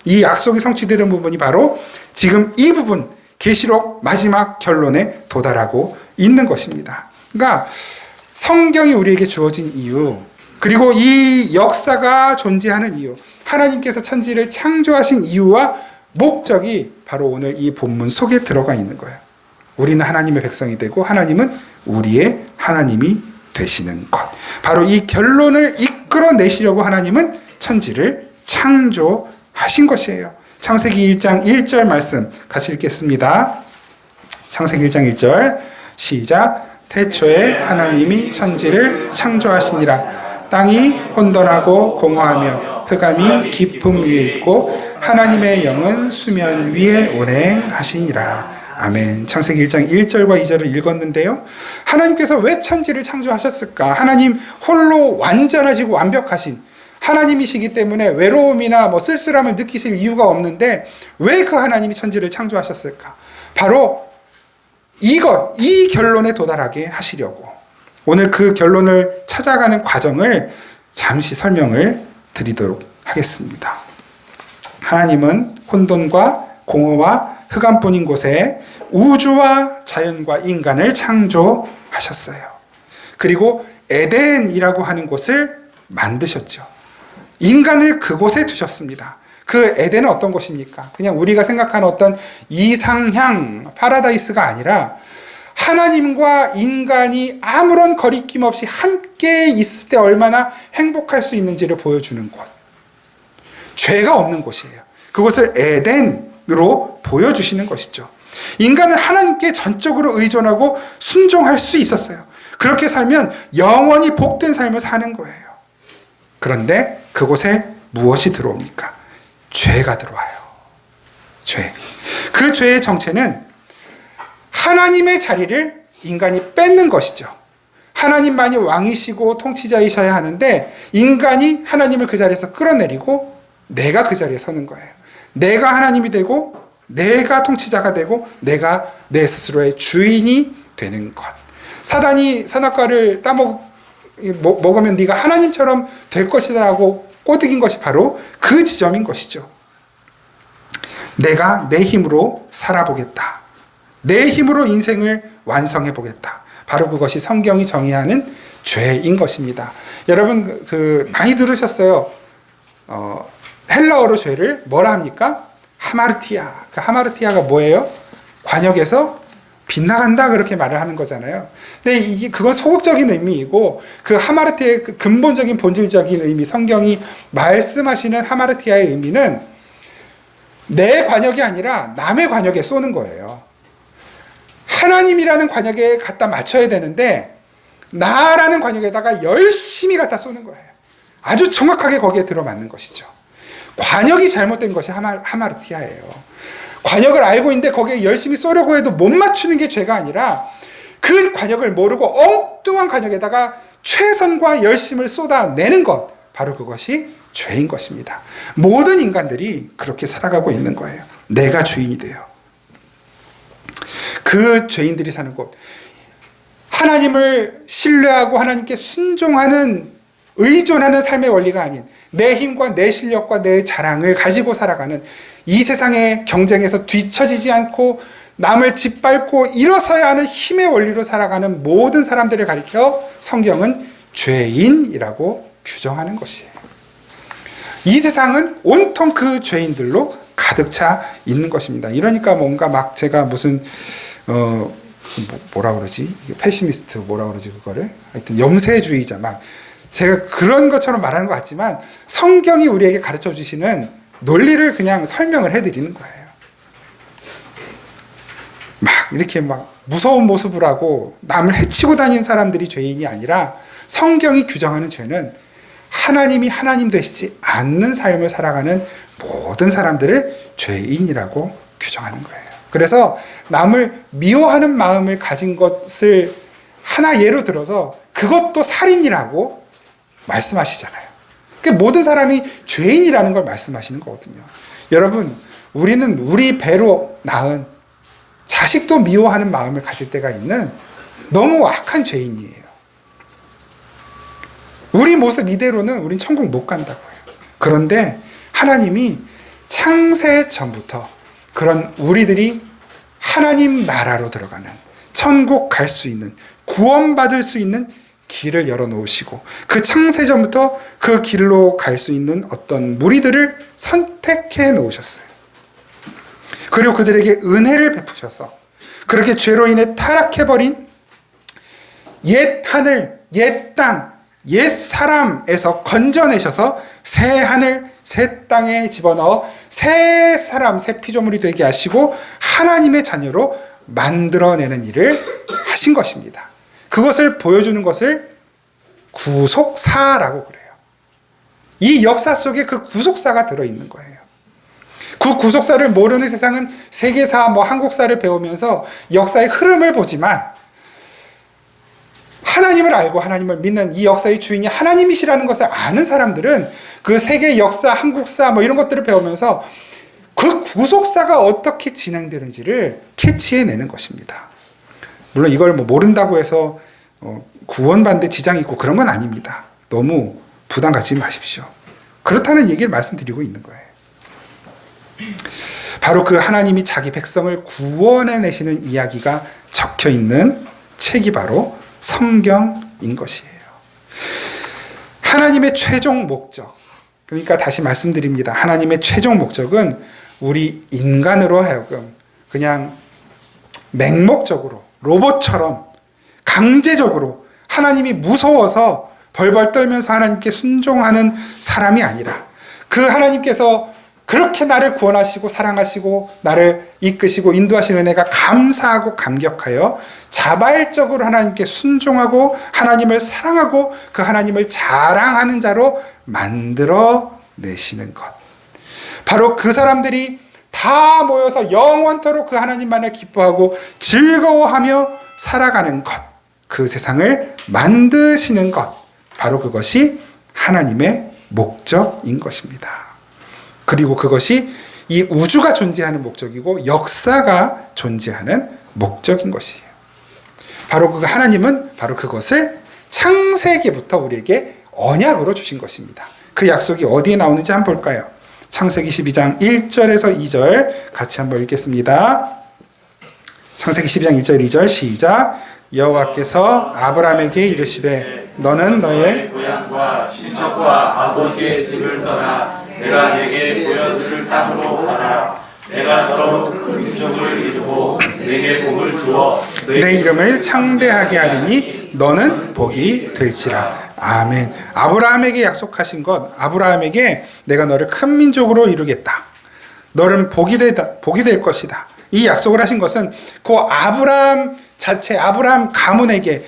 이 약속이 성취되는 부분이 바로 지금 이 부분, 계시록 마지막 결론에 도달하고 있는 것입니다. 그러니까 성경이 우리에게 주어진 이유, 그리고 이 역사가 존재하는 이유, 하나님께서 천지를 창조하신 이유와 목적이 바로 오늘 이 본문 속에 들어가 있는 거예요. 우리는 하나님의 백성이 되고 하나님은 우리의 하나님이 되시는 것. 바로 이 결론을 이끌어내시려고 하나님은 천지를 창조하신 것이에요. 창세기 1장 1절 말씀 같이 읽겠습니다. 창세기 1장 1절 시작. 태초에 하나님이 천지를 창조하시니라. 땅이 혼돈하고 공허하며 흑암이 깊음 위에 있고 하나님의 영은 수면 위에 운행하시니라. 아멘. 창세기 1장 1절과 2절을 읽었는데요. 하나님께서 왜 천지를 창조하셨을까? 하나님 홀로 완전하시고 완벽하신 하나님이시기 때문에 외로움이나 쓸쓸함을 느끼실 이유가 없는데 왜 그 하나님이 천지를 창조하셨을까? 바로 이 결론에 도달하게 하시려고 오늘 그 결론을 찾아가는 과정을 잠시 설명을 드리도록 하겠습니다. 하나님은 혼돈과 공허와 흑암뿐인 곳에 우주와 자연과 인간을 창조하셨어요. 그리고 에덴이라고 하는 곳을 만드셨죠. 인간을 그곳에 두셨습니다. 그 에덴은 어떤 곳입니까? 그냥 우리가 생각하는 어떤 이상향 파라다이스가 아니라 하나님과 인간이 아무런 거리낌 없이 함께 있을 때 얼마나 행복할 수 있는지를 보여주는 곳. 죄가 없는 곳이에요. 그곳을 에덴으로 보여주시는 것이죠. 인간은 하나님께 전적으로 의존하고 순종할 수 있었어요. 그렇게 살면 영원히 복된 삶을 사는 거예요. 그런데 그곳에 무엇이 들어옵니까? 죄가 들어와요. 죄. 그 죄의 정체는 하나님의 자리를 인간이 뺏는 것이죠. 하나님만이 왕이시고 통치자이셔야 하는데 인간이 하나님을 그 자리에서 끌어내리고 내가 그 자리에 서는 거예요. 내가 하나님이 되고 내가 통치자가 되고 내가 내 스스로의 주인이 되는 것. 사단이 선악과를 먹으면 네가 하나님처럼 될 것이다 라고 꼬드긴 것이 바로 그 지점인 것이죠. 내가 내 힘으로 살아보겠다. 내 힘으로 인생을 완성해 보겠다. 바로 그것이 성경이 정의하는 죄인 것입니다. 여러분 많이 들으셨어요. 헬라어로 죄를 뭐라 합니까? 하마르티아. 그 하마르티아가 뭐예요? 관역에서 빗나간다 그렇게 말을 하는 거잖아요. 근데 그건 소극적인 의미이고 그 하마르티아의 그 근본적인 본질적인 의미, 성경이 말씀하시는 하마르티아의 의미는 내 관역이 아니라 남의 관역에 쏘는 거예요. 하나님이라는 관역에 갖다 맞춰야 되는데 나라는 관역에다가 열심히 갖다 쏘는 거예요. 아주 정확하게 거기에 들어맞는 것이죠. 관역이 잘못된 것이 하마르티아예요. 관역을 알고 있는데 거기에 열심히 쏘려고 해도 못 맞추는 게 죄가 아니라 그 관역을 모르고 엉뚱한 관역에다가 최선과 열심을 쏟아내는 것, 바로 그것이 죄인 것입니다. 모든 인간들이 그렇게 살아가고 있는 거예요. 내가 주인이 돼요. 그 죄인들이 사는 곳, 하나님을 신뢰하고 하나님께 순종하는, 의존하는 삶의 원리가 아닌 내 힘과 내 실력과 내 자랑을 가지고 살아가는, 이 세상의 경쟁에서 뒤처지지 않고 남을 짓밟고 일어서야 하는 힘의 원리로 살아가는 모든 사람들을 가리켜 성경은 죄인이라고 규정하는 것이에요. 이 세상은 온통 그 죄인들로 가득 차 있는 것입니다. 이러니까 뭔가 막 제가 무슨 뭐라 그러지? 패시미스트 뭐라 그러지 그거를? 하여튼 염세주의자 막 제가 그런 것처럼 말하는 것 같지만 성경이 우리에게 가르쳐 주시는 논리를 그냥 설명을 해드리는 거예요. 이렇게 막 무서운 모습을 하고 남을 해치고 다니는 사람들이 죄인이 아니라 성경이 규정하는 죄는 하나님이 하나님 되시지 않는 삶을 살아가는 모든 사람들을 죄인이라고 규정하는 거예요. 그래서 남을 미워하는 마음을 가진 것을 하나 예로 들어서 그것도 살인이라고 말씀하시잖아요. 그러니까 모든 사람이 죄인이라는 걸 말씀하시는 거거든요. 여러분, 우리는 우리 배로 낳은 자식도 미워하는 마음을 가질 때가 있는 너무 악한 죄인이에요. 우리 모습 이대로는 우린 천국 못 간다고요. 그런데 하나님이 창세 전부터 그런 우리들이 하나님 나라로 들어가는, 천국 갈 수 있는, 구원받을 수 있는 길을 열어놓으시고 그 창세 전부터 그 길로 갈 수 있는 어떤 무리들을 선택해 놓으셨어요. 그리고 그들에게 은혜를 베푸셔서 그렇게 죄로 인해 타락해버린 옛 하늘, 옛 땅, 옛 사람에서 건져내셔서 새 하늘, 새 땅에 집어넣어 새 사람, 새 피조물이 되게 하시고 하나님의 자녀로 만들어내는 일을 하신 것입니다. 그것을 보여주는 것을 구속사라고 그래요. 이 역사 속에 그 구속사가 들어있는 거예요. 그 구속사를 모르는 세상은 세계사, 한국사를 배우면서 역사의 흐름을 보지만 하나님을 알고 하나님을 믿는 이 역사의 주인이 하나님이시라는 것을 아는 사람들은 그 세계 역사, 한국사 이런 것들을 배우면서 그 구속사가 어떻게 진행되는지를 캐치해내는 것입니다. 물론 이걸 모른다고 해서 구원받는 데 지장이 있고 그런 건 아닙니다. 너무 부담 갖지 마십시오. 그렇다는 얘기를 말씀드리고 있는 거예요. 바로 그 하나님이 자기 백성을 구원해내시는 이야기가 적혀있는 책이 바로 성경인 것이에요. 하나님의 최종 목적, 그러니까 다시 말씀드립니다. 하나님의 최종 목적은 우리 인간으로 하여금 그냥 맹목적으로 로봇처럼 강제적으로 하나님이 무서워서 벌벌 떨면서 하나님께 순종하는 사람이 아니라 그 하나님께서 그렇게 나를 구원하시고 사랑하시고 나를 이끄시고 인도하시는 은혜가 감사하고 감격하여 자발적으로 하나님께 순종하고 하나님을 사랑하고 그 하나님을 자랑하는 자로 만들어내시는 것. 바로 그 사람들이 다 모여서 영원토록 그 하나님만을 기뻐하고 즐거워하며 살아가는 것. 그 세상을 만드시는 것. 바로 그것이 하나님의 목적인 것입니다. 그리고 그것이 이 우주가 존재하는 목적이고 역사가 존재하는 목적인 것이에요. 바로 그 하나님은 바로 그것을 창세기부터 우리에게 언약으로 주신 것입니다. 그 약속이 어디에 나오는지 한번 볼까요? 창세기 12장 1절에서 2절 같이 한번 읽겠습니다. 창세기 12장 1절 2절 시작. 여호와께서 아브라함에게 이르시되 너는 너의 고향과 친척과 아버지의 집을 떠나 내가 내게 보여줄 땅으로 가라. 내가 너로 큰 민족을 이루고 내게 복을 주어 내 이름을 창대하게 하리니 너는 복이 될지라. 아멘. 아브라함에게 약속하신 것, 아브라함에게 내가 너를 큰 민족으로 이루겠다. 너는 복이 될 것이다. 이 약속을 하신 것은 그 아브라함 자체, 아브라함 가문에게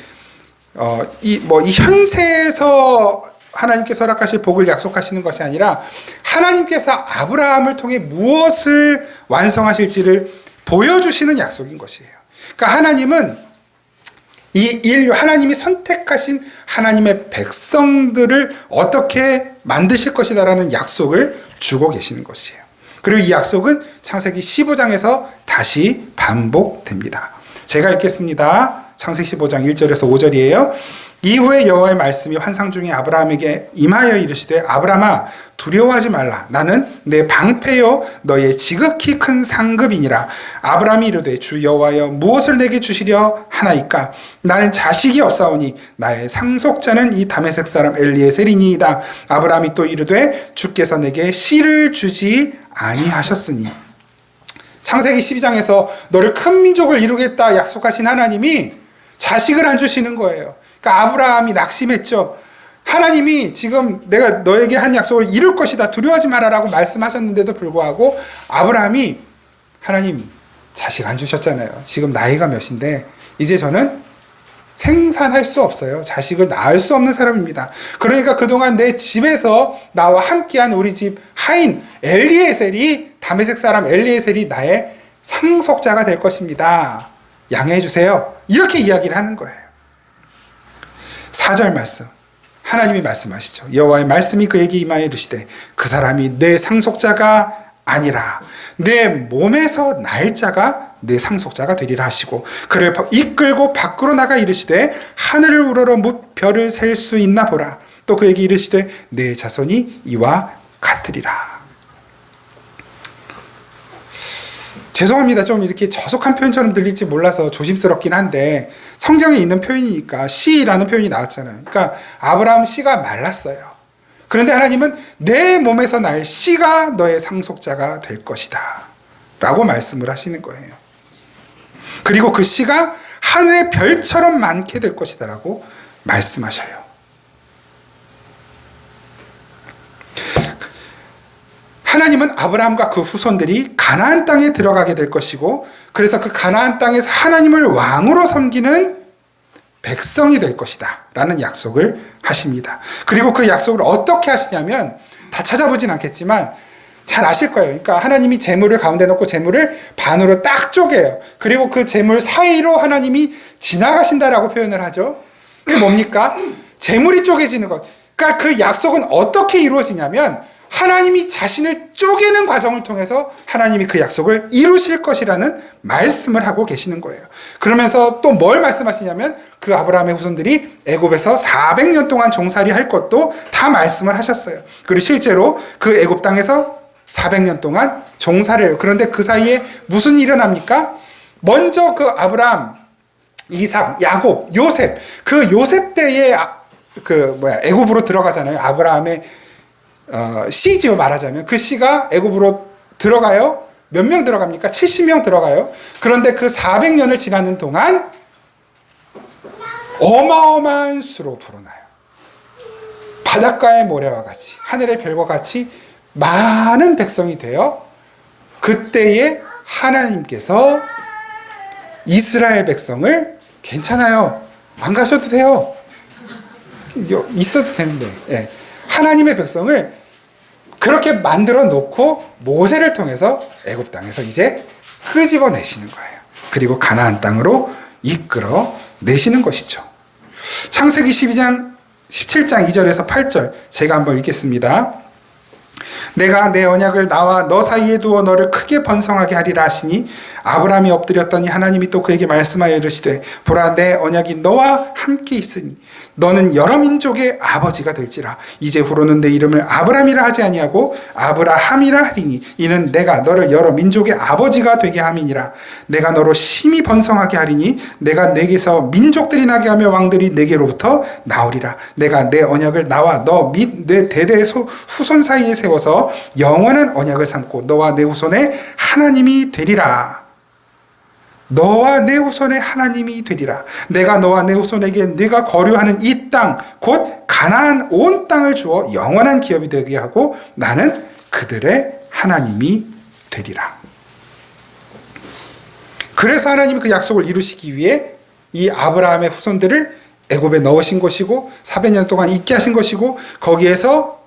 이 현세에서 하나님께서 허락하실 복을 약속하시는 것이 아니라 하나님께서 아브라함을 통해 무엇을 완성하실지를 보여주시는 약속인 것이에요. 그러니까 하나님은 이 인류, 하나님이 선택하신 하나님의 백성들을 어떻게 만드실 것이다라는 약속을 주고 계시는 것이에요. 그리고 이 약속은 창세기 15장에서 다시 반복됩니다. 제가 읽겠습니다. 창세기 15장 1절에서 5절이에요. 이후에 여호와의 말씀이 환상 중에 아브라함에게 임하여 이르시되 아브라함아 두려워하지 말라. 나는 내 방패요 너의 지극히 큰 상급이니라. 아브라함이 이르되 주 여호와여 무엇을 내게 주시려 하나이까. 나는 자식이 없사오니 나의 상속자는 이 다메섹 사람 엘리에셀이니이다. 아브라함이 또 이르되 주께서 내게 씨를 주지 아니하셨으니. 창세기 12장에서 너를 큰 민족을 이루겠다 약속하신 하나님이 자식을 안 주시는 거예요. 그러니까 아브라함이 낙심했죠. 하나님이 지금 내가 너에게 한 약속을 이룰 것이다. 두려워하지 마라라고 말씀하셨는데도 불구하고 아브라함이 하나님 자식 안 주셨잖아요. 지금 나이가 몇인데 이제 저는 생산할 수 없어요. 자식을 낳을 수 없는 사람입니다. 그러니까 그동안 내 집에서 나와 함께한 우리 집 하인 엘리에셀이, 다메섹 사람 엘리에셀이 나의 상속자가 될 것입니다. 양해해 주세요. 이렇게 이야기를 하는 거예요. 4절 말씀, 하나님이 말씀하시죠. 여호와의 말씀이 그에게 임하여 이르시되 그 사람이 내 상속자가 아니라 내 몸에서 날 자가 내 상속자가 되리라 하시고 그를 이끌고 밖으로 나가 이르시되 하늘을 우러러 뭇 별을 셀 수 있나 보라. 또 그에게 이르시되 내 자손이 이와 같으리라. 죄송합니다. 좀 이렇게 저속한 표현처럼 들릴지 몰라서 조심스럽긴 한데 성경에 있는 표현이니까 씨라는 표현이 나왔잖아요. 그러니까 아브라함 씨가 말랐어요. 그런데 하나님은 내 몸에서 날 씨가 너의 상속자가 될 것이다 라고 말씀을 하시는 거예요. 그리고 그 씨가 하늘의 별처럼 많게 될 것이다 라고 말씀하셔요. 하나님은 아브라함과 그 후손들이 가나안 땅에 들어가게 될 것이고 그래서 그 가나안 땅에서 하나님을 왕으로 섬기는 백성이 될 것이다 라는 약속을 하십니다. 그리고 그 약속을 어떻게 하시냐면 다 찾아보진 않겠지만 잘 아실 거예요. 그러니까 하나님이 재물을 가운데 놓고 재물을 반으로 딱 쪼개요. 그리고 그 재물 사이로 하나님이 지나가신다라고 표현을 하죠. 그게 뭡니까? 재물이 쪼개지는 것. 그러니까 그 약속은 어떻게 이루어지냐면 하나님이 자신을 쪼개는 과정을 통해서 하나님이 그 약속을 이루실 것이라는 말씀을 하고 계시는 거예요. 그러면서 또 뭘 말씀하시냐면 그 아브라함의 후손들이 애굽에서 400년 동안 종살이 할 것도 다 말씀을 하셨어요. 그리고 실제로 그 애굽 땅에서 400년 동안 종살이 해요. 그런데 그 사이에 무슨 일이 일어납니까? 먼저 그 아브라함, 이삭, 야곱, 요셉, 그 요셉 때에 애굽으로 들어가잖아요. 아브라함의 씨지요, 말하자면. 그 씨가 애굽으로 들어가요. 몇 명 들어갑니까? 70명 들어가요. 그런데 그 400년을 지나는 동안 어마어마한 수로 불어나요. 바닷가의 모래와 같이, 하늘의 별과 같이 많은 백성이 되어 그때에 하나님께서 이스라엘 백성을 괜찮아요. 안 가셔도 돼요. 있어도 되는데. 예. 하나님의 백성을 그렇게 만들어 놓고 모세를 통해서 애굽 땅에서 이제 끄집어 내시는 거예요. 그리고 가나안 땅으로 이끌어 내시는 것이죠. 창세기 17장 2절에서 8절 제가 한번 읽겠습니다. 내가 내 언약을 나와 너 사이에 두어 너를 크게 번성하게 하리라 하시니 아브라함이 엎드렸더니 하나님이 또 그에게 말씀하여 이르시되 보라 내 언약이 너와 함께 있으니 너는 여러 민족의 아버지가 될지라 이제 후로는 내 이름을 아브라함이라 하지 아니하고 아브라함이라 하리니 이는 내가 너를 여러 민족의 아버지가 되게 함이니라 내가 너로 심히 번성하게 하리니 내가 내게서 민족들이 나게 하며 왕들이 내게로부터 나오리라 내가 내 언약을 나와 너 및 내 대대 후손 사이에 세워서 영원한 언약을 삼고 너와 내 후손의 하나님이 되리라. 너와 내 후손의 하나님이 되리라. 내가 너와 내 후손에게 네가 거류하는 이 땅 곧 가나안 온 땅을 주어 영원한 기업이 되게 하고 나는 그들의 하나님이 되리라. 그래서 하나님이 그 약속을 이루시기 위해 이 아브라함의 후손들을 애굽에 넣으신 것이고 400년 동안 있게 하신 것이고 거기에서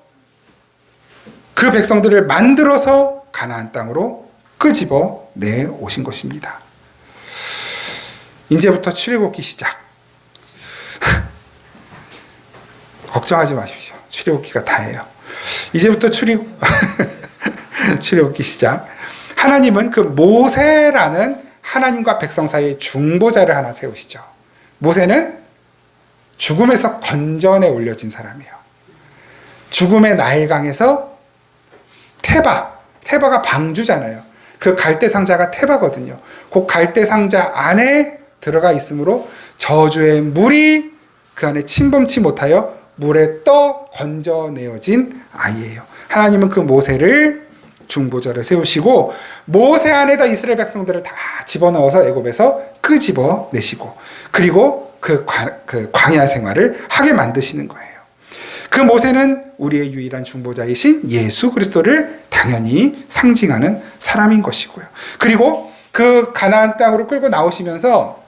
그 백성들을 만들어서 가나안 땅으로 끄집어 내 오신 것입니다. 이제부터 출애굽기 시작. 걱정하지 마십시오. 출애굽기가 다예요. 이제부터 출애굽기 시작. 하나님은 그 모세라는 하나님과 백성 사이의 중보자를 하나 세우시죠. 모세는 죽음에서 건져내 올려진 사람이에요. 죽음의 나일강에서 테바가 방주잖아요. 그 갈대 상자가 테바거든요. 그 갈대 상자 안에 들어가 있으므로 저주의 물이 그 안에 침범치 못하여 물에 떠 건져내어진 아이예요. 하나님은 그 모세를 중보자를 세우시고 모세 안에다 이스라엘 백성들을 다 집어넣어서 애굽에서 끄집어 내시고 그리고 그 광야 생활을 하게 만드시는 거예요. 그 모세는 우리의 유일한 중보자이신 예수 그리스도를 당연히 상징하는 사람인 것이고요. 그리고 그 가나안 땅으로 끌고 나오시면서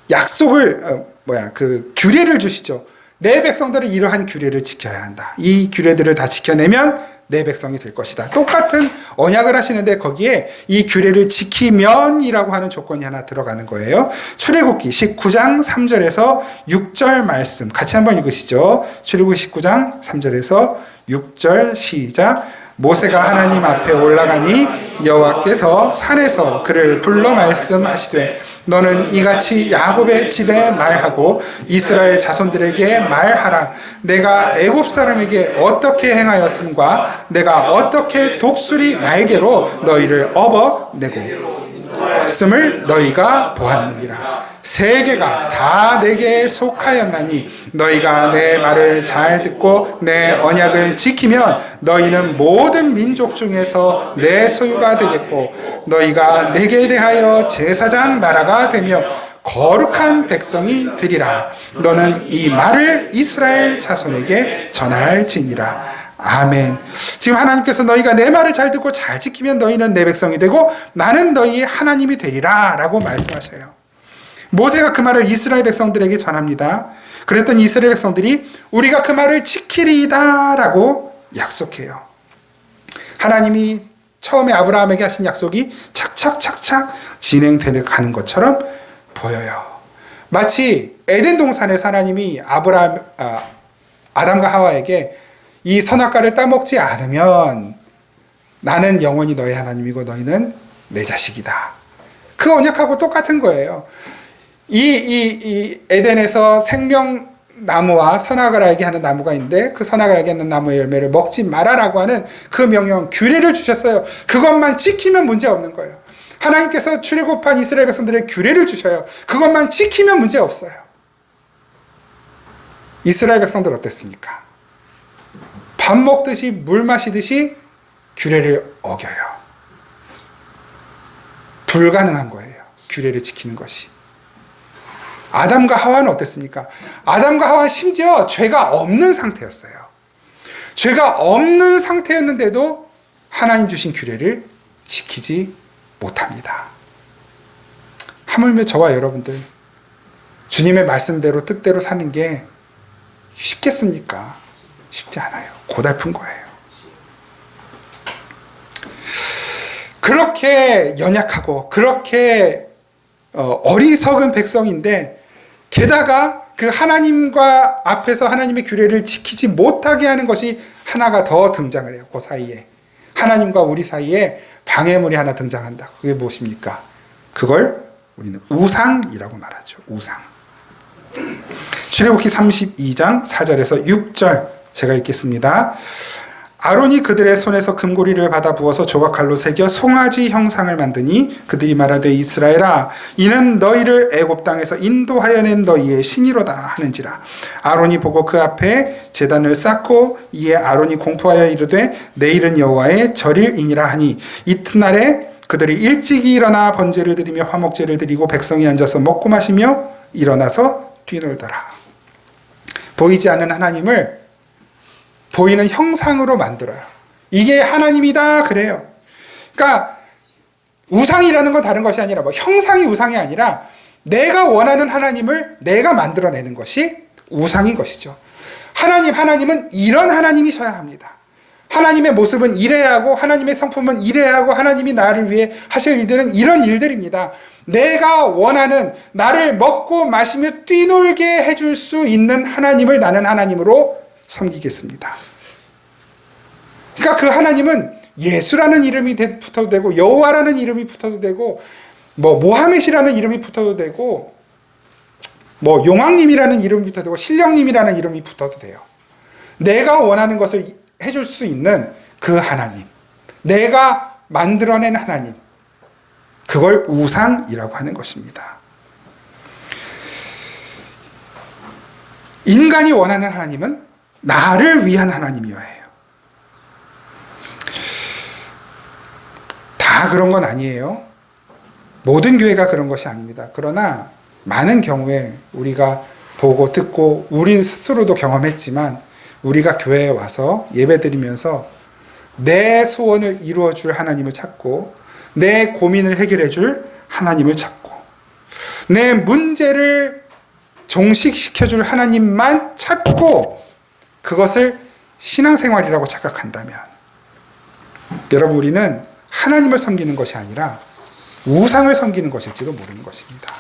약속을 그 규례를 주시죠. 내 백성들은 이러한 규례를 지켜야 한다. 이 규례들을 다 지켜내면 내 백성이 될 것이다. 똑같은 언약을 하시는데 거기에 이 규례를 지키면이라고 하는 조건이 하나 들어가는 거예요. 출애굽기 19장 3절에서 6절 말씀 같이 한번 읽으시죠. 출애굽기 19장 3절에서 6절 시작. 모세가 하나님 앞에 올라가니 여호와께서 산에서 그를 불러 말씀하시되 너는 이같이 야곱의 집에 말하고 이스라엘 자손들에게 말하라. 내가 애굽 사람에게 어떻게 행하였음과 내가 어떻게 독수리 날개로 너희를 업어내고 있음을 너희가 보았느니라. 세계가 다 내게 속하였나니 너희가 내 말을 잘 듣고 내 언약을 지키면 너희는 모든 민족 중에서 내 소유가 되겠고 너희가 내게 대하여 제사장 나라가 되며 거룩한 백성이 되리라. 너는 이 말을 이스라엘 자손에게 전할지니라. 아멘. 지금 하나님께서 너희가 내 말을 잘 듣고 잘 지키면 너희는 내 백성이 되고 나는 너희의 하나님이 되리라 라고 말씀하셔요. 모세가 그 말을 이스라엘 백성들에게 전합니다. 그랬더니 이스라엘 백성들이 우리가 그 말을 지키리이다 라고 약속해요. 하나님이 처음에 아브라함에게 하신 약속이 착착착착 진행되어 가는 것처럼 보여요. 마치 에덴 동산에서 하나님이 아담과 하와에게 이 선악과를 따먹지 않으면 나는 영원히 너의 하나님이고 너희는 내 자식이다. 그 언약하고 똑같은 거예요. 이 에덴에서 생명나무와 선악을 알게 하는 나무가 있는데 그 선악을 알게 하는 나무의 열매를 먹지 말아라고 하는 그 명령, 규례를 주셨어요. 그것만 지키면 문제 없는 거예요. 하나님께서 출애굽한 이스라엘 백성들의 규례를 주셔요. 그것만 지키면 문제 없어요. 이스라엘 백성들 어땠습니까? 밥 먹듯이 물 마시듯이 규례를 어겨요. 불가능한 거예요. 규례를 지키는 것이. 아담과 하와는 어땠습니까? 아담과 하와는 심지어 죄가 없는 상태였어요. 죄가 없는 상태였는데도 하나님 주신 규례를 지키지 못합니다. 하물며 저와 여러분들 주님의 말씀대로 뜻대로 사는 게 쉽겠습니까? 쉽지 않아요. 고달픈 거예요. 그렇게 연약하고 그렇게 어리석은 백성인데 게다가 그 하나님과 앞에서 하나님의 규례를 지키지 못하게 하는 것이 하나가 더 등장을 해요. 그 사이에 하나님과 우리 사이에 방해물이 하나 등장한다. 그게 무엇입니까? 그걸 우리는 우상이라고 말하죠. 우상. 출애굽기 32장 4절에서 6절 제가 읽겠습니다. 아론이 그들의 손에서 금고리를 받아 부어서 조각칼로 새겨 송아지 형상을 만드니 그들이 말하되 이스라엘아 이는 너희를 애굽 땅에서 인도하여 낸 너희의 신이로다 하는지라. 아론이 보고 그 앞에 제단을 쌓고 이에 아론이 공포하여 이르되 내일은 여호와의 절일이니라 하니 이튿날에 그들이 일찍이 일어나 번제를 드리며 화목제를 드리고 백성이 앉아서 먹고 마시며 일어나서 뛰놀더라. 보이지 않는 하나님을 보이는 형상으로 만들어요. 이게 하나님이다 그래요. 그러니까 우상이라는 건 다른 것이 아니라 형상이 우상이 아니라 내가 원하는 하나님을 내가 만들어내는 것이 우상인 것이죠. 하나님은 이런 하나님이셔야 합니다. 하나님의 모습은 이래야 하고 하나님의 성품은 이래야 하고 하나님이 나를 위해 하실 일들은 이런 일들입니다. 내가 원하는 나를 먹고 마시며 뛰놀게 해줄 수 있는 하나님을 나는 하나님으로 섬기겠습니다. 그러니까 그 하나님은 예수라는 이름이 붙어도 되고 여호와라는 이름이 붙어도 되고 모하мет이라는 이름이 붙어도 되고 용왕님이라는 이름이 붙어도 되고 신령님이라는 이름이 붙어도 돼요. 내가 원하는 것을 해줄 수 있는 그 하나님, 내가 만들어낸 하나님, 그걸 우상이라고 하는 것입니다. 인간이 원하는 하나님은 나를 위한 하나님이어야 해요. 다 그런 건 아니에요. 모든 교회가 그런 것이 아닙니다. 그러나 많은 경우에 우리가 보고 듣고 우리 스스로도 경험했지만 우리가 교회에 와서 예배드리면서 내 소원을 이루어줄 하나님을 찾고 내 고민을 해결해 줄 하나님을 찾고 내 문제를 종식시켜 줄 하나님만 찾고 그것을 신앙생활이라고 착각한다면 여러분 우리는 하나님을 섬기는 것이 아니라 우상을 섬기는 것일지도 모르는 것입니다.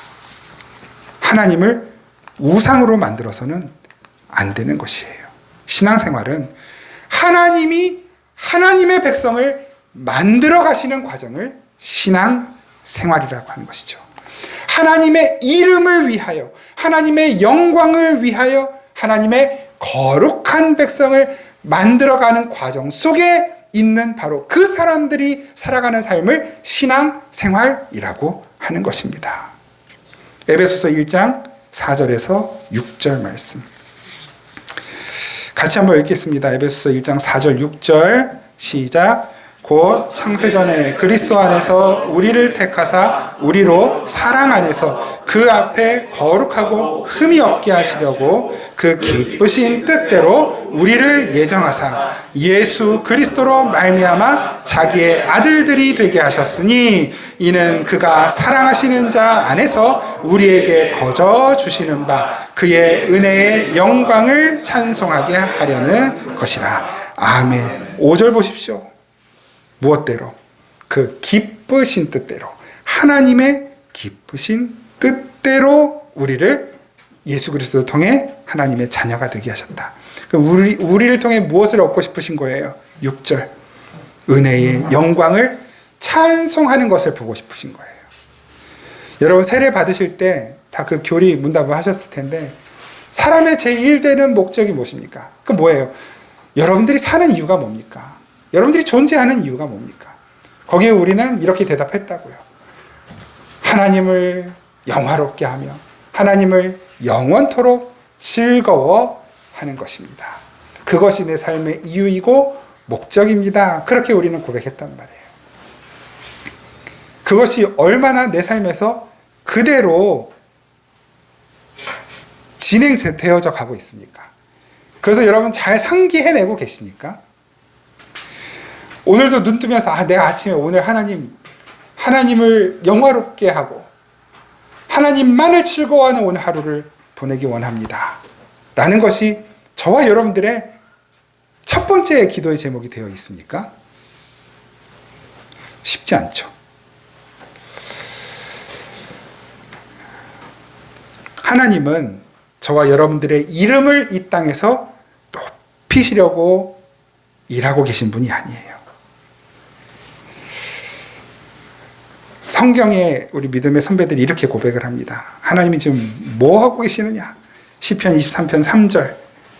하나님을 우상으로 만들어서는 안 되는 것이에요. 신앙생활은 하나님이 하나님의 백성을 만들어 가시는 과정을 신앙생활이라고 하는 것이죠. 하나님의 이름을 위하여, 하나님의 영광을 위하여 하나님의 거룩한 백성을 만들어가는 과정 속에 있는 바로 그 사람들이 살아가는 삶을 신앙생활이라고 하는 것입니다. 에베소서 1장 4절에서 6절 말씀 같이 한번 읽겠습니다. 에베소서 1장 4절 6절 시작. 곧 창세전에 그리스도 안에서 우리를 택하사 우리로 사랑 안에서 그 앞에 거룩하고 흠이 없게 하시려고 그 기쁘신 뜻대로 우리를 예정하사 예수 그리스도로 말미암아 자기의 아들들이 되게 하셨으니 이는 그가 사랑하시는 자 안에서 우리에게 거저 주시는 바 그의 은혜의 영광을 찬송하게 하려는 것이라. 아멘. 5절 보십시오. 무엇대로? 그 기쁘신 뜻대로, 하나님의 기쁘신 뜻대로 우리를 예수 그리스도를 통해 하나님의 자녀가 되게 하셨다. 우리를 통해 무엇을 얻고 싶으신 거예요? 6절. 은혜의 영광을 찬송하는 것을 보고 싶으신 거예요. 여러분 세례 받으실 때 다 그 교리 문답을 하셨을 텐데 사람의 제1되는 목적이 무엇입니까? 그 뭐예요? 여러분들이 사는 이유가 뭡니까? 여러분들이 존재하는 이유가 뭡니까? 거기에 우리는 이렇게 대답했다고요. 하나님을 영화롭게 하며 하나님을 영원토록 즐거워하는 것입니다. 그것이 내 삶의 이유이고 목적입니다. 그렇게 우리는 고백했단 말이에요. 그것이 얼마나 내 삶에서 그대로 진행되어져 가고 있습니까? 그래서 여러분 잘 상기해내고 계십니까? 오늘도 눈 뜨면서 내가 아침에 오늘 하나님을 영화롭게 하고 하나님만을 즐거워하는 오늘 하루를 보내기 원합니다. 라는 것이 저와 여러분들의 첫 번째 기도의 제목이 되어 있습니까? 쉽지 않죠. 하나님은 저와 여러분들의 이름을 이 땅에서 높이시려고 일하고 계신 분이 아니에요. 성경에 우리 믿음의 선배들이 이렇게 고백을 합니다. 하나님이 지금 뭐 하고 계시느냐? 시편 23편 3절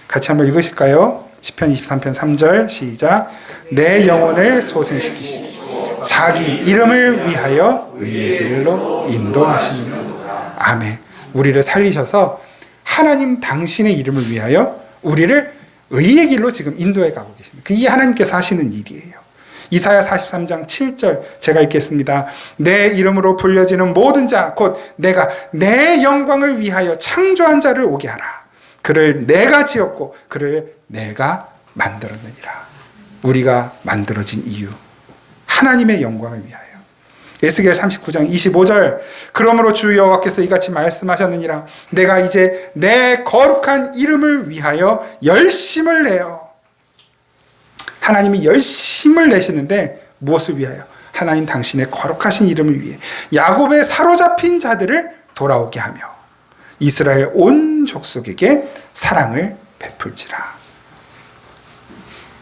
같이 한번 읽으실까요? 시편 23편 3절 시작. 내 영혼을 소생시키시고 자기 이름을 위하여 의의 길로 인도하시는 아멘. 우리를 살리셔서 하나님 당신의 이름을 위하여 우리를 의의 길로 지금 인도해 가고 계십니다. 그게 하나님께서 하시는 일이에요. 이사야 43장 7절 제가 읽겠습니다. 내 이름으로 불려지는 모든 자 곧 내가 내 영광을 위하여 창조한 자를 오게 하라. 그를 내가 지었고 그를 내가 만들었느니라. 우리가 만들어진 이유 하나님의 영광을 위하여. 에스겔 39장 25절 그러므로 주 여호와께서 이같이 말씀하셨느니라. 내가 이제 내 거룩한 이름을 위하여 열심을 내어. 하나님이 열심을 내시는데 무엇을 위하여? 하나님 당신의 거룩하신 이름을 위해 야곱의 사로잡힌 자들을 돌아오게 하며 이스라엘 온 족속에게 사랑을 베풀지라.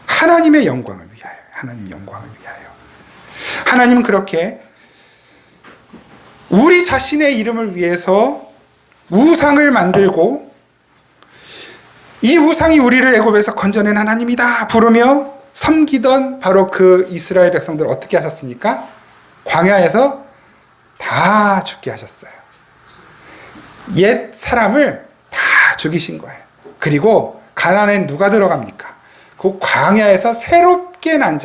하나님의 영광을 위하여. 하나님 영광을 위하여. 하나님은 그렇게 우리 자신의 이름을 위해서 우상을 만들고 이 우상이 우리를 애굽에서 건져낸 하나님이다 부르며 섬기던 바로 그 이스라엘 백성들을 어떻게 하셨습니까? 광야에서 다 죽게 하셨어요. 옛 사람을 다 죽이신 거예요. 그리고 가나안에 누가 들어갑니까? 그 광야에서 새롭게 난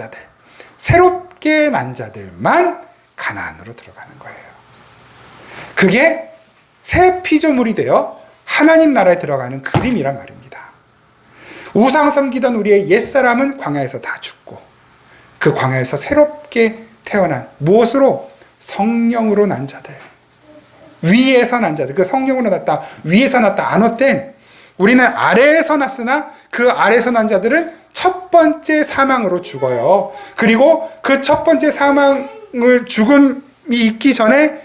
자들만 가나안으로 들어가는 거예요. 그게 새 피조물이 되어 하나님 나라에 들어가는 그림이란 말입니다. 우상 섬기던 우리의 옛사람은 광야에서 다 죽고 그 광야에서 새롭게 태어난, 무엇으로? 성령으로 난 자들, 위에서 난 자들. 그 성령으로 났다, 위에서 났다 안 헛된, 우리는 아래에서 났으나 그 아래에서 난 자들은 첫 번째 사망으로 죽어요. 그리고 그 첫 번째 사망을, 죽음이 있기 전에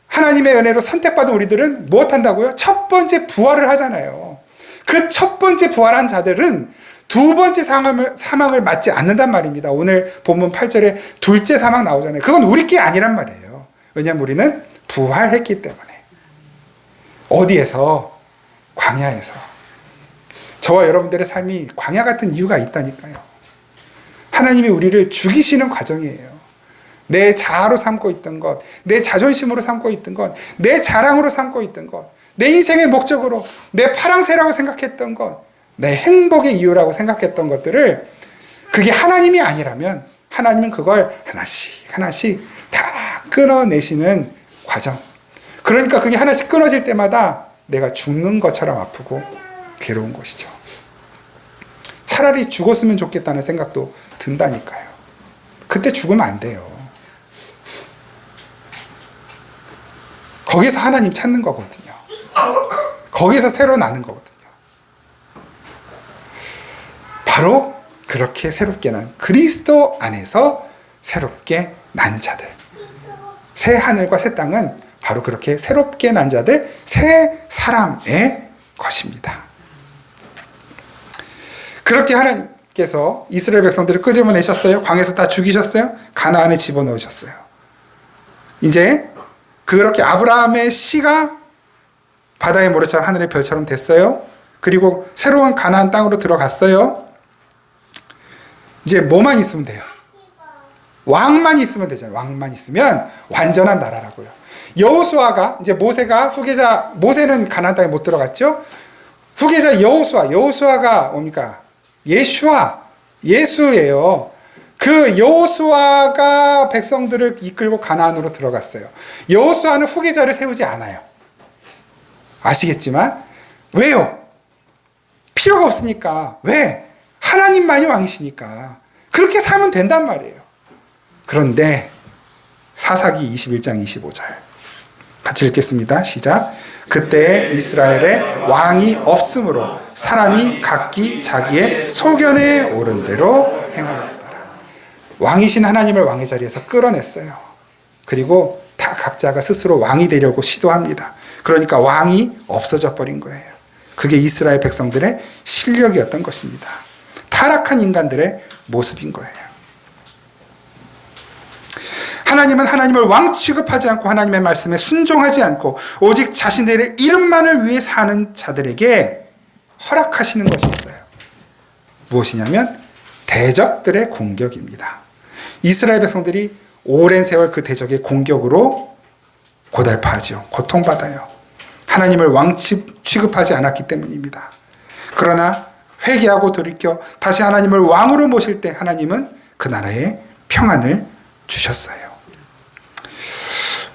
하나님의 은혜로 선택받은 우리들은 무엇 한다고요? 첫 번째 부활을 하잖아요. 그 첫 번째 부활한 자들은 두 번째 사망을 맞지 않는단 말입니다. 오늘 본문 8절에 둘째 사망 나오잖아요. 그건 우리 게 아니란 말이에요. 왜냐하면 우리는 부활했기 때문에. 어디에서? 광야에서. 저와 여러분들의 삶이 광야 같은 이유가 있다니까요. 하나님이 우리를 죽이시는 과정이에요. 내 자아로 삼고 있던 것, 내 자존심으로 삼고 있던 것, 내 자랑으로 삼고 있던 것, 내 인생의 목적으로, 내 파랑새라고 생각했던 것, 내 행복의 이유라고 생각했던 것들을, 그게 하나님이 아니라면 하나님은 그걸 하나씩 하나씩 다 끊어내시는 과정. 그러니까 그게 하나씩 끊어질 때마다 내가 죽는 것처럼 아프고 괴로운 것이죠. 차라리 죽었으면 좋겠다는 생각도 든다니까요. 그때 죽으면 안 돼요. 거기서 하나님 찾는 거거든요. 거기서 새로 나는 거거든요. 바로 그렇게 새롭게 난, 그리스도 안에서 새롭게 난 자들. 새 하늘과 새 땅은 바로 그렇게 새롭게 난 자들, 새 사람의 것입니다. 그렇게 하나님께서 이스라엘 백성들을 끄집어내셨어요. 광야에서 다 죽이셨어요. 가나안에 집어넣으셨어요. 이제 그렇게 아브라함의 씨가 바다의 모래처럼 하늘의 별처럼 됐어요. 그리고 새로운 가나안 땅으로 들어갔어요. 이제 뭐만 있으면 돼요? 왕만 있으면 되잖아요. 왕만 있으면 완전한 나라라고요. 여호수아가, 이제 모세가 후계자, 모세는 가나안 땅에 못 들어갔죠. 후계자 여호수아가 뭡니까? 예수예요. 그 여호수아가 백성들을 이끌고 가나안으로 들어갔어요. 여호수아는 후계자를 세우지 않아요. 아시겠지만 왜요? 필요가 없으니까. 왜? 하나님만이 왕이시니까. 그렇게 살면 된단 말이에요. 그런데 사사기 21장 25절 같이 읽겠습니다. 시작. 그때 이스라엘에 왕이 없으므로 사람이 각기 자기의 소견에 오른 대로 행하였더라. 왕이신 하나님을 왕의 자리에서 끌어냈어요. 그리고 다 각자가 스스로 왕이 되려고 시도합니다. 그러니까 왕이 없어져 버린 거예요. 그게 이스라엘 백성들의 실력이었던 것입니다. 타락한 인간들의 모습인 거예요. 하나님은 하나님을 왕 취급하지 않고 하나님의 말씀에 순종하지 않고 오직 자신들의 이름만을 위해 사는 자들에게 허락하시는 것이 있어요. 무엇이냐면 대적들의 공격입니다. 이스라엘 백성들이 오랜 세월 그 대적의 공격으로 고달파하죠. 고통받아요. 하나님을 왕 취급하지 않았기 때문입니다. 그러나 회개하고 돌이켜 다시 하나님을 왕으로 모실 때 하나님은 그 나라에 평안을 주셨어요.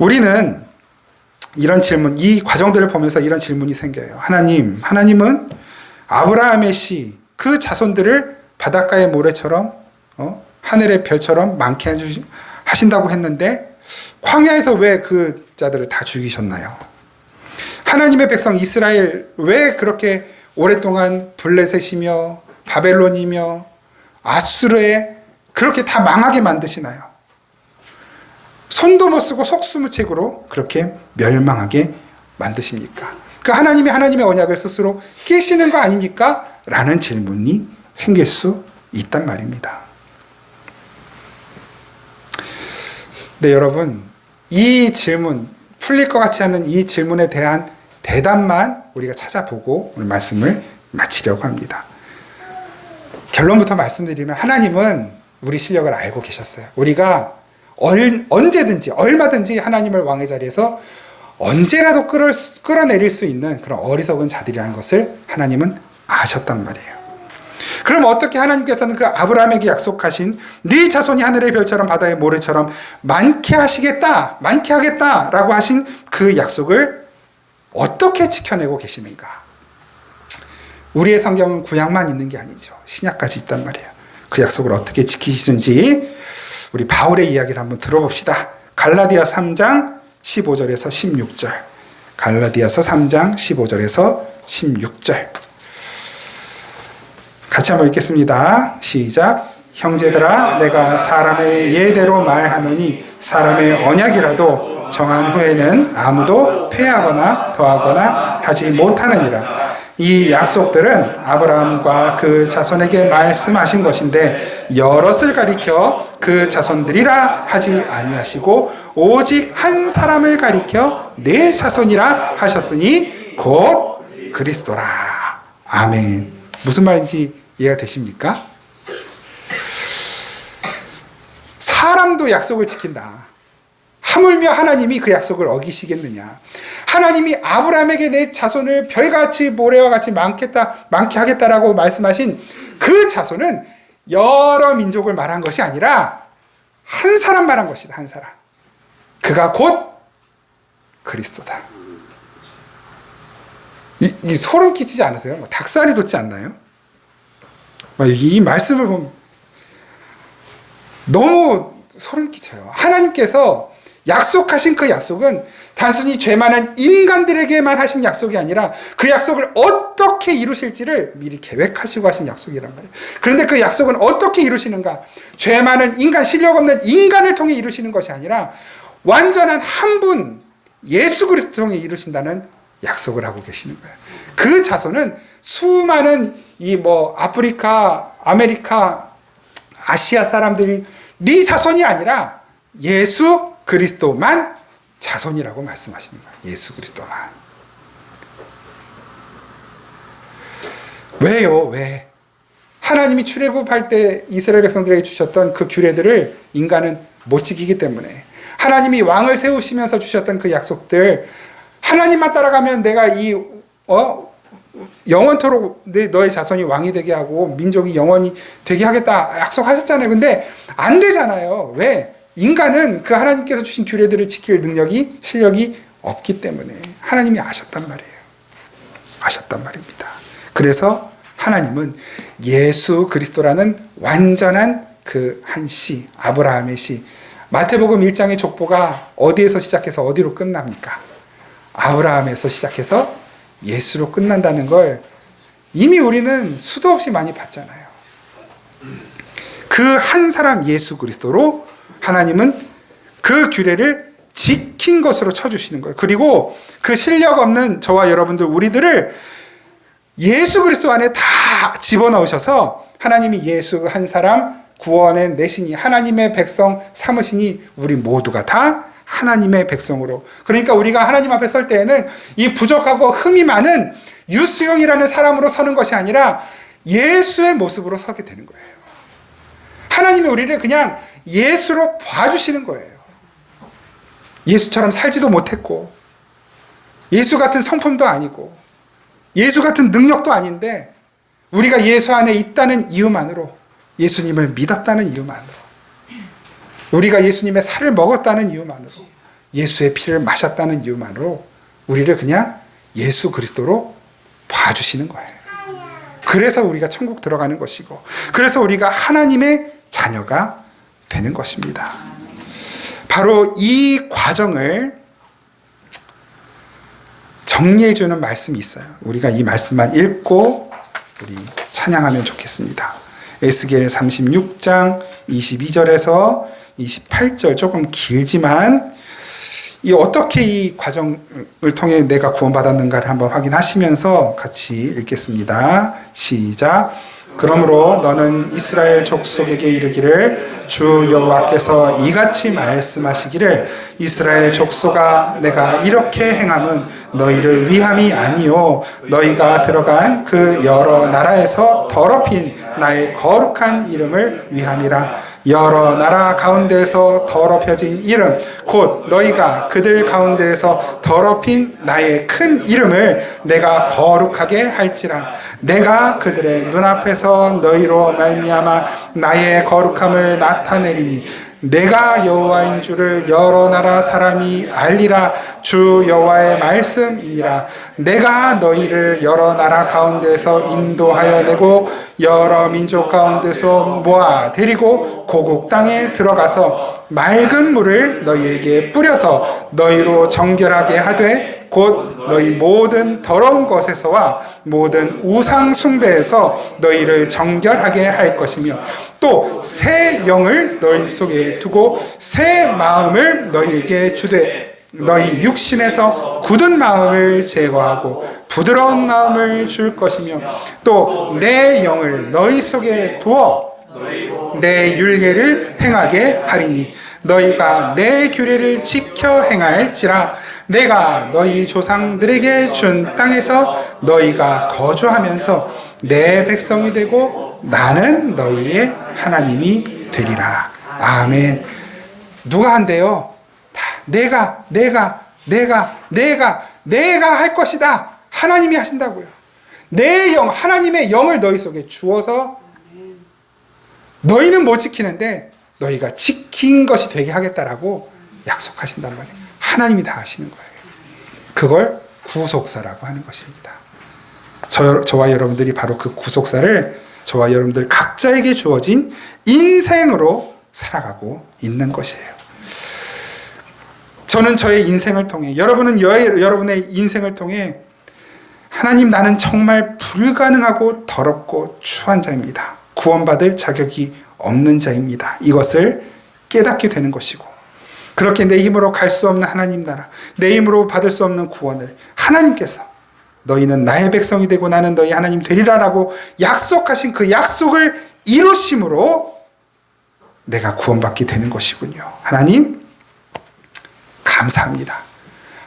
우리는 이런 질문, 이 과정들을 보면서 이런 질문이 생겨요. 하나님은 아브라함의 씨, 그 자손들을 바닷가의 모래처럼 하늘의 별처럼 많게 하신다고 했는데 광야에서 왜 그 자들을 다 죽이셨나요? 하나님의 백성 이스라엘 왜 그렇게 오랫동안 블레셋이며 바벨론이며 아수르에 그렇게 다 망하게 만드시나요? 손도 못 쓰고 속수무책으로 그렇게 멸망하게 만드십니까? 그 하나님이 하나님의 언약을 스스로 깨시는 거 아닙니까? 라는 질문이 생길 수 있단 말입니다. 네, 여러분, 이 질문, 풀릴 것 같지 않은 이 질문에 대한 대답만 우리가 찾아보고 오늘 말씀을 마치려고 합니다. 결론부터 말씀드리면 하나님은 우리 실력을 알고 계셨어요. 우리가 언제든지 얼마든지 하나님을 왕의 자리에서 언제라도 끌어내릴 수 있는 그런 어리석은 자들이라는 것을 하나님은 아셨단 말이에요. 그럼 어떻게 하나님께서는 그 아브라함에게 약속하신 네 자손이 하늘의 별처럼 바다의 모래처럼 많게 하겠다라고 하신 그 약속을 어떻게 지켜내고 계시는가? 우리의 성경은 구약만 있는 게 아니죠. 신약까지 있단 말이에요. 그 약속을 어떻게 지키시는지 우리 바울의 이야기를 한번 들어봅시다. 갈라디아 3장 15절에서 16절. 갈라디아서 3장 15절에서 16절. 같이 한번 읽겠습니다. 시작. 형제들아, 내가 사람의 예대로 말하노니 사람의 언약이라도 정한 후에는 아무도 폐하거나 더하거나 하지 못하느니라. 이 약속들은 아브라함과 그 자손에게 말씀하신 것인데 여럿을 가리켜 그 자손들이라 하지 아니하시고 오직 한 사람을 가리켜 내 자손이라 하셨으니 곧 그리스도라. 아멘. 무슨 말인지 이해가 되십니까? 사람도 약속을 지킨다. 하물며 하나님이 그 약속을 어기시겠느냐. 하나님이 아브라함에게 내 자손을 별같이 모래와 같이 많게 하겠다라고 말씀하신 그 자손은 여러 민족을 말한 것이 아니라 한 사람 말한 것이다. 한 사람. 그가 곧 그리스도다. 이 소름 끼치지 않으세요? 닭살이 돋지 않나요? 이 말씀을 보면 너무 소름 끼쳐요. 하나님께서 약속하신 그 약속은 단순히 죄 많은 인간들에게만 하신 약속이 아니라 그 약속을 어떻게 이루실지를 미리 계획하시고 하신 약속이란 말이에요. 그런데 그 약속은 어떻게 이루시는가? 죄 많은 인간, 실력 없는 인간을 통해 이루시는 것이 아니라 완전한 한 분, 예수 그리스도 통해 이루신다는 약속을 하고 계시는 거예요. 그 자손은 수많은 아프리카, 아메리카, 아시아 사람들이 자손이 아니라 예수 그리스도만 자손이라고 말씀하시는 거예요. 예수 그리스도만. 왜요? 왜? 하나님이 출애굽할 때 이스라엘 백성들에게 주셨던 그 규례들을 인간은 못 지키기 때문에 하나님이 왕을 세우시면서 주셨던 그 약속들, 하나님만 따라가면 내가 영원토록 너의 자손이 왕이 되게 하고 민족이 영원히 되게 하겠다 약속하셨잖아요. 근데 안 되잖아요. 왜? 인간은 그 하나님께서 주신 규례들을 지킬 능력이, 실력이 없기 때문에 하나님이 아셨단 말이에요. 아셨단 말입니다. 그래서 하나님은 예수 그리스도라는 완전한 그 한 씨, 아브라함의 씨, 마태복음 1장의 족보가 어디에서 시작해서 어디로 끝납니까? 아브라함에서 시작해서 예수로 끝난다는 걸 이미 우리는 수도 없이 많이 봤잖아요. 그 한 사람 예수 그리스도로 하나님은 그 규례를 지킨 것으로 쳐주시는 거예요. 그리고 그 실력 없는 저와 여러분들, 우리들을 예수 그리스도 안에 다 집어넣으셔서 하나님이 예수 한 사람 구원에 내시니 하나님의 백성 삼으시니 우리 모두가 다 하나님의 백성으로. 그러니까 우리가 하나님 앞에 설 때에는 이 부족하고 흠이 많은 유수영이라는 사람으로 서는 것이 아니라 예수의 모습으로 서게 되는 거예요. 하나님이 우리를 그냥 예수로 봐주시는 거예요. 예수처럼 살지도 못했고 예수 같은 성품도 아니고 예수 같은 능력도 아닌데 우리가 예수 안에 있다는 이유만으로, 예수님을 믿었다는 이유만으로, 우리가 예수님의 살을 먹었다는 이유만으로, 예수의 피를 마셨다는 이유만으로 우리를 그냥 예수 그리스도로 봐주시는 거예요. 그래서 우리가 천국 들어가는 것이고, 그래서 우리가 하나님의 자녀가 되는 것입니다. 바로 이 과정을 정리해주는 말씀이 있어요. 우리가 이 말씀만 읽고 우리 찬양하면 좋겠습니다. 에스겔 36장 22절에서 28절, 조금 길지만 어떻게 이 과정을 통해 내가 구원받았는가를 한번 확인하시면서 같이 읽겠습니다. 시작. 그러므로 너는 이스라엘 족속에게 이르기를 주 여호와께서 이같이 말씀하시기를 이스라엘 족속아 내가 이렇게 행함은 너희를 위함이 아니요 너희가 들어간 그 여러 나라에서 더럽힌 나의 거룩한 이름을 위함이라. 여러 나라 가운데에서 더럽혀진 이름 곧 너희가 그들 가운데에서 더럽힌 나의 큰 이름을 내가 거룩하게 할지라. 내가 그들의 눈앞에서 너희로 말미암아 나의 거룩함을 나타내리니 내가 여호와인 줄을 여러 나라 사람이 알리라. 주 여호와의 말씀이니라. 내가 너희를 여러 나라 가운데서 인도하여 내고 여러 민족 가운데서 모아 데리고 고국 땅에 들어가서 맑은 물을 너희에게 뿌려서 너희로 정결하게 하되 곧 너희 모든 더러운 것에서와 모든 우상 숭배에서 너희를 정결하게 할 것이며 또 새 영을 너희 속에 두고 새 마음을 너희에게 주되 너희 육신에서 굳은 마음을 제거하고 부드러운 마음을 줄 것이며 또 내 영을 너희 속에 두어 내 율례를 행하게 하리니 너희가 내 규례를 지켜 행할지라 내가 너희 조상들에게 준 땅에서 너희가 거주하면서 내 백성이 되고 나는 너희의 하나님이 되리라. 아멘. 누가 한대요? 다 내가 할 것이다. 하나님이 하신다고요. 내 영, 하나님의 영을 너희 속에 주어서 너희는 못 지키는데 너희가 지킨 것이 되게 하겠다라고 약속하신단 말이에요. 하나님이 다 하시는 거예요. 그걸 구속사라고 하는 것입니다. 저와 여러분들이 바로 그 구속사를 저와 여러분들 각자에게 주어진 인생으로 살아가고 있는 것이에요. 저는 저의 인생을 통해, 여러분은 여러분의 인생을 통해 하나님, 나는 정말 불가능하고 더럽고 추한 자입니다. 구원받을 자격이 없는 자입니다. 이것을 깨닫게 되는 것이고, 그렇게 내 힘으로 갈 수 없는 하나님 나라, 내 힘으로 받을 수 없는 구원을 하나님께서 너희는 나의 백성이 되고 나는 너희 하나님 되리라라고 약속하신 그 약속을 이루심으로 내가 구원받게 되는 것이군요. 하나님 감사합니다.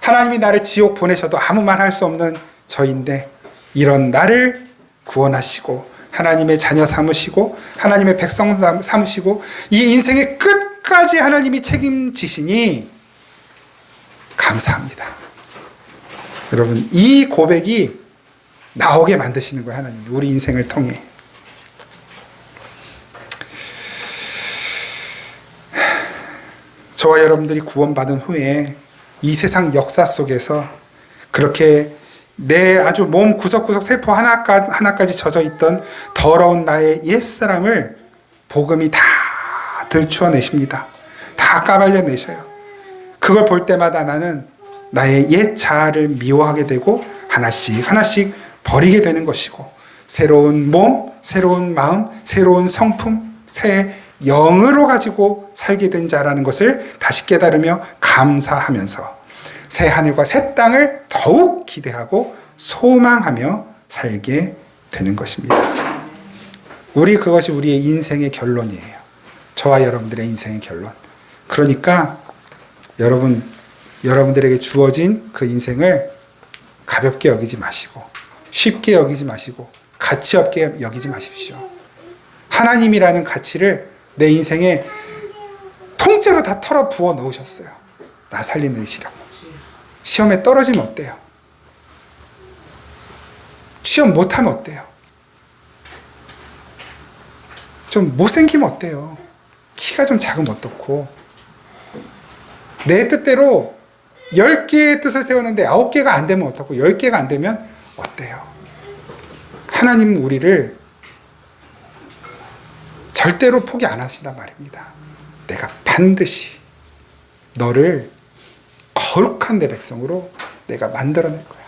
하나님이 나를 지옥 보내셔도 아무 말 할 수 없는 저인데 이런 나를 구원하시고 하나님의 자녀 삼으시고 하나님의 백성 삼으시고 이 인생의 끝까지 하나님이 책임지시니 감사합니다. 여러분, 이 고백이 나오게 만드시는 거예요. 하나님, 우리 인생을 통해. 저와 여러분들이 구원받은 후에 이 세상 역사 속에서 그렇게 내 아주 몸 구석구석 세포 하나까지 젖어 있던 더러운 나의 옛사람을 복음이 다 들추어내십니다. 다 까발려내셔요. 그걸 볼 때마다 나는 나의 옛 자아를 미워하게 되고 하나씩 하나씩 버리게 되는 것이고, 새로운 몸, 새로운 마음, 새로운 성품, 새 영으로 가지고 살게 된 자라는 것을 다시 깨달으며 감사하면서 새 하늘과 새 땅을 더욱 기대하고 소망하며 살게 되는 것입니다. 그것이 우리의 인생의 결론이에요. 저와 여러분들의 인생의 결론. 그러니까 여러분들에게 주어진 그 인생을 가볍게 여기지 마시고, 쉽게 여기지 마시고, 가치 없게 여기지 마십시오. 하나님이라는 가치를 내 인생에 통째로 다 털어 부어 넣으셨어요. 나 살리는 시라고. 시험에 떨어지면 어때요? 시험 못하면 어때요? 좀 못생기면 어때요? 키가 좀 작으면 어떻고, 내 뜻대로 10개의 뜻을 세웠는데 9개가 안 되면 어떻고, 10개가 안 되면 어때요? 하나님은 우리를 절대로 포기 안 하신단 말입니다. 내가 반드시 너를 거룩한 내 백성으로 내가 만들어낼 거야.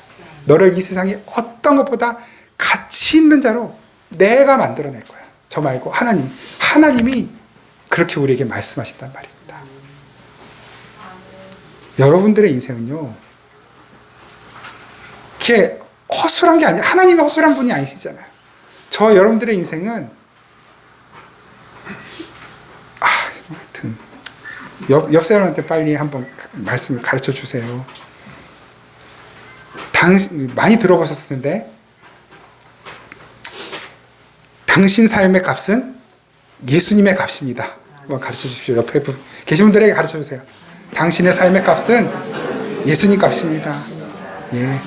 너를 이 세상에 어떤 것보다 가치 있는 자로 내가 만들어낼 거야. 저 말고 하나님이 그렇게 우리에게 말씀하신단 말입니다. 여러분들의 인생은요, 그게 허술한 게 아니라 하나님이 허술한 분이 아니시잖아요. 저 여러분들의 인생은 하여튼 옆 사람한테 빨리 한번 말씀을 가르쳐 주세요. 많이 들어보셨을 텐데, 당신 삶의 값은 예수님의 값입니다. 한번 가르쳐 주십시오. 옆에 계신 분들에게 가르쳐 주세요. 당신의 삶의 값은 예수님 값입니다. 예.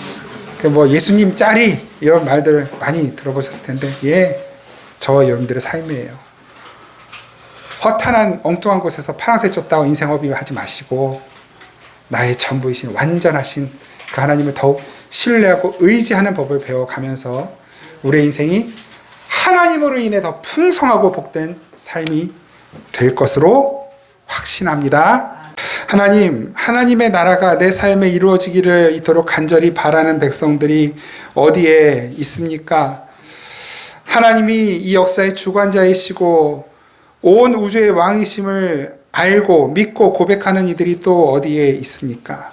예수님 짜리 이런 말들 많이 들어보셨을 텐데, 예, 저와 여러분들의 삶이에요. 허탄한 엉뚱한 곳에서 파란색 쫓다가 인생 허비하지 마시고, 나의 전부이신 완전하신 그 하나님을 더욱 신뢰하고 의지하는 법을 배워가면서 우리의 인생이 하나님으로 인해 더 풍성하고 복된 삶이 될 것으로 확신합니다. 하나님, 하나님의 나라가 내 삶에 이루어지기를 이토록 간절히 바라는 백성들이 어디에 있습니까? 하나님이 이 역사의 주관자이시고 온 우주의 왕이심을 알고 믿고 고백하는 이들이 또 어디에 있습니까?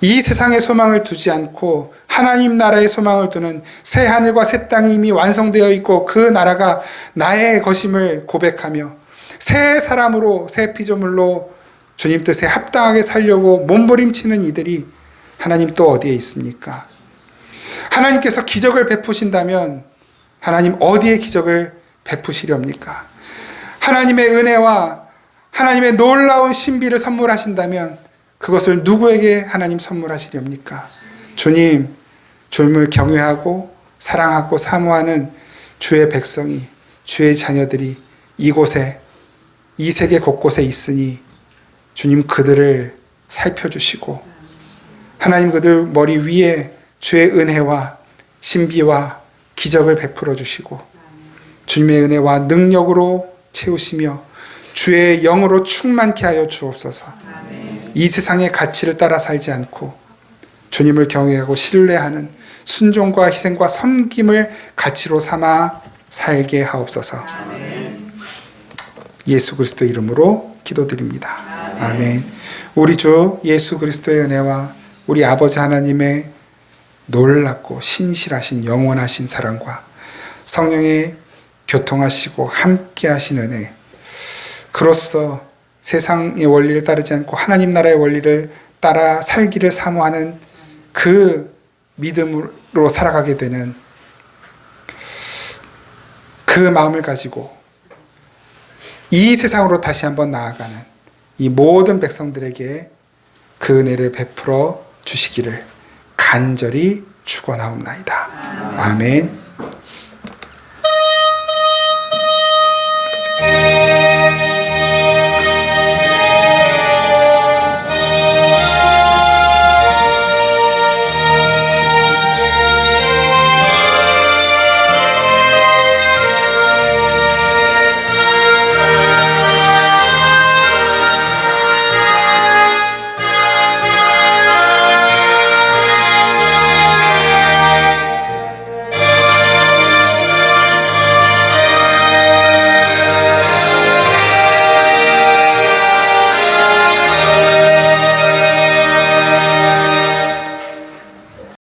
이 세상의 소망을 두지 않고 하나님 나라의 소망을 두는 새 하늘과 새 땅이 이미 완성되어 있고 그 나라가 나의 것임을 고백하며 새 사람으로 새 피조물로 주님 뜻에 합당하게 살려고 몸부림치는 이들이 하나님 또 어디에 있습니까? 하나님께서 기적을 베푸신다면 하나님 어디에 기적을 베푸시렵니까? 하나님의 은혜와 하나님의 놀라운 신비를 선물하신다면 그것을 누구에게 하나님 선물하시렵니까? 주님, 주님을 경외하고 사랑하고 사모하는 주의 백성이, 주의 자녀들이 이곳에, 이 세계 곳곳에 있으니 주님 그들을 살펴주시고 하나님 그들 머리 위에 주의 은혜와 신비와 기적을 베풀어 주시고 주님의 은혜와 능력으로 채우시며 주의 영으로 충만케 하여 주옵소서. 이 세상의 가치를 따라 살지 않고 주님을 경외하고 신뢰하는 순종과 희생과 섬김을 가치로 삼아 살게 하옵소서. 예수 그리스도의 이름으로 기도드립니다. 아멘. 우리 주 예수 그리스도의 은혜와 우리 아버지 하나님의 놀랍고 신실하신 영원하신 사랑과 성령의 교통하시고 함께 하신 은혜, 그로써 세상의 원리를 따르지 않고 하나님 나라의 원리를 따라 살기를 사모하는 그 믿음으로 살아가게 되는 그 마음을 가지고 이 세상으로 다시 한번 나아가는 이 모든 백성들에게 그 은혜를 베풀어 주시기를 간절히 축원하옵나이다. 아멘.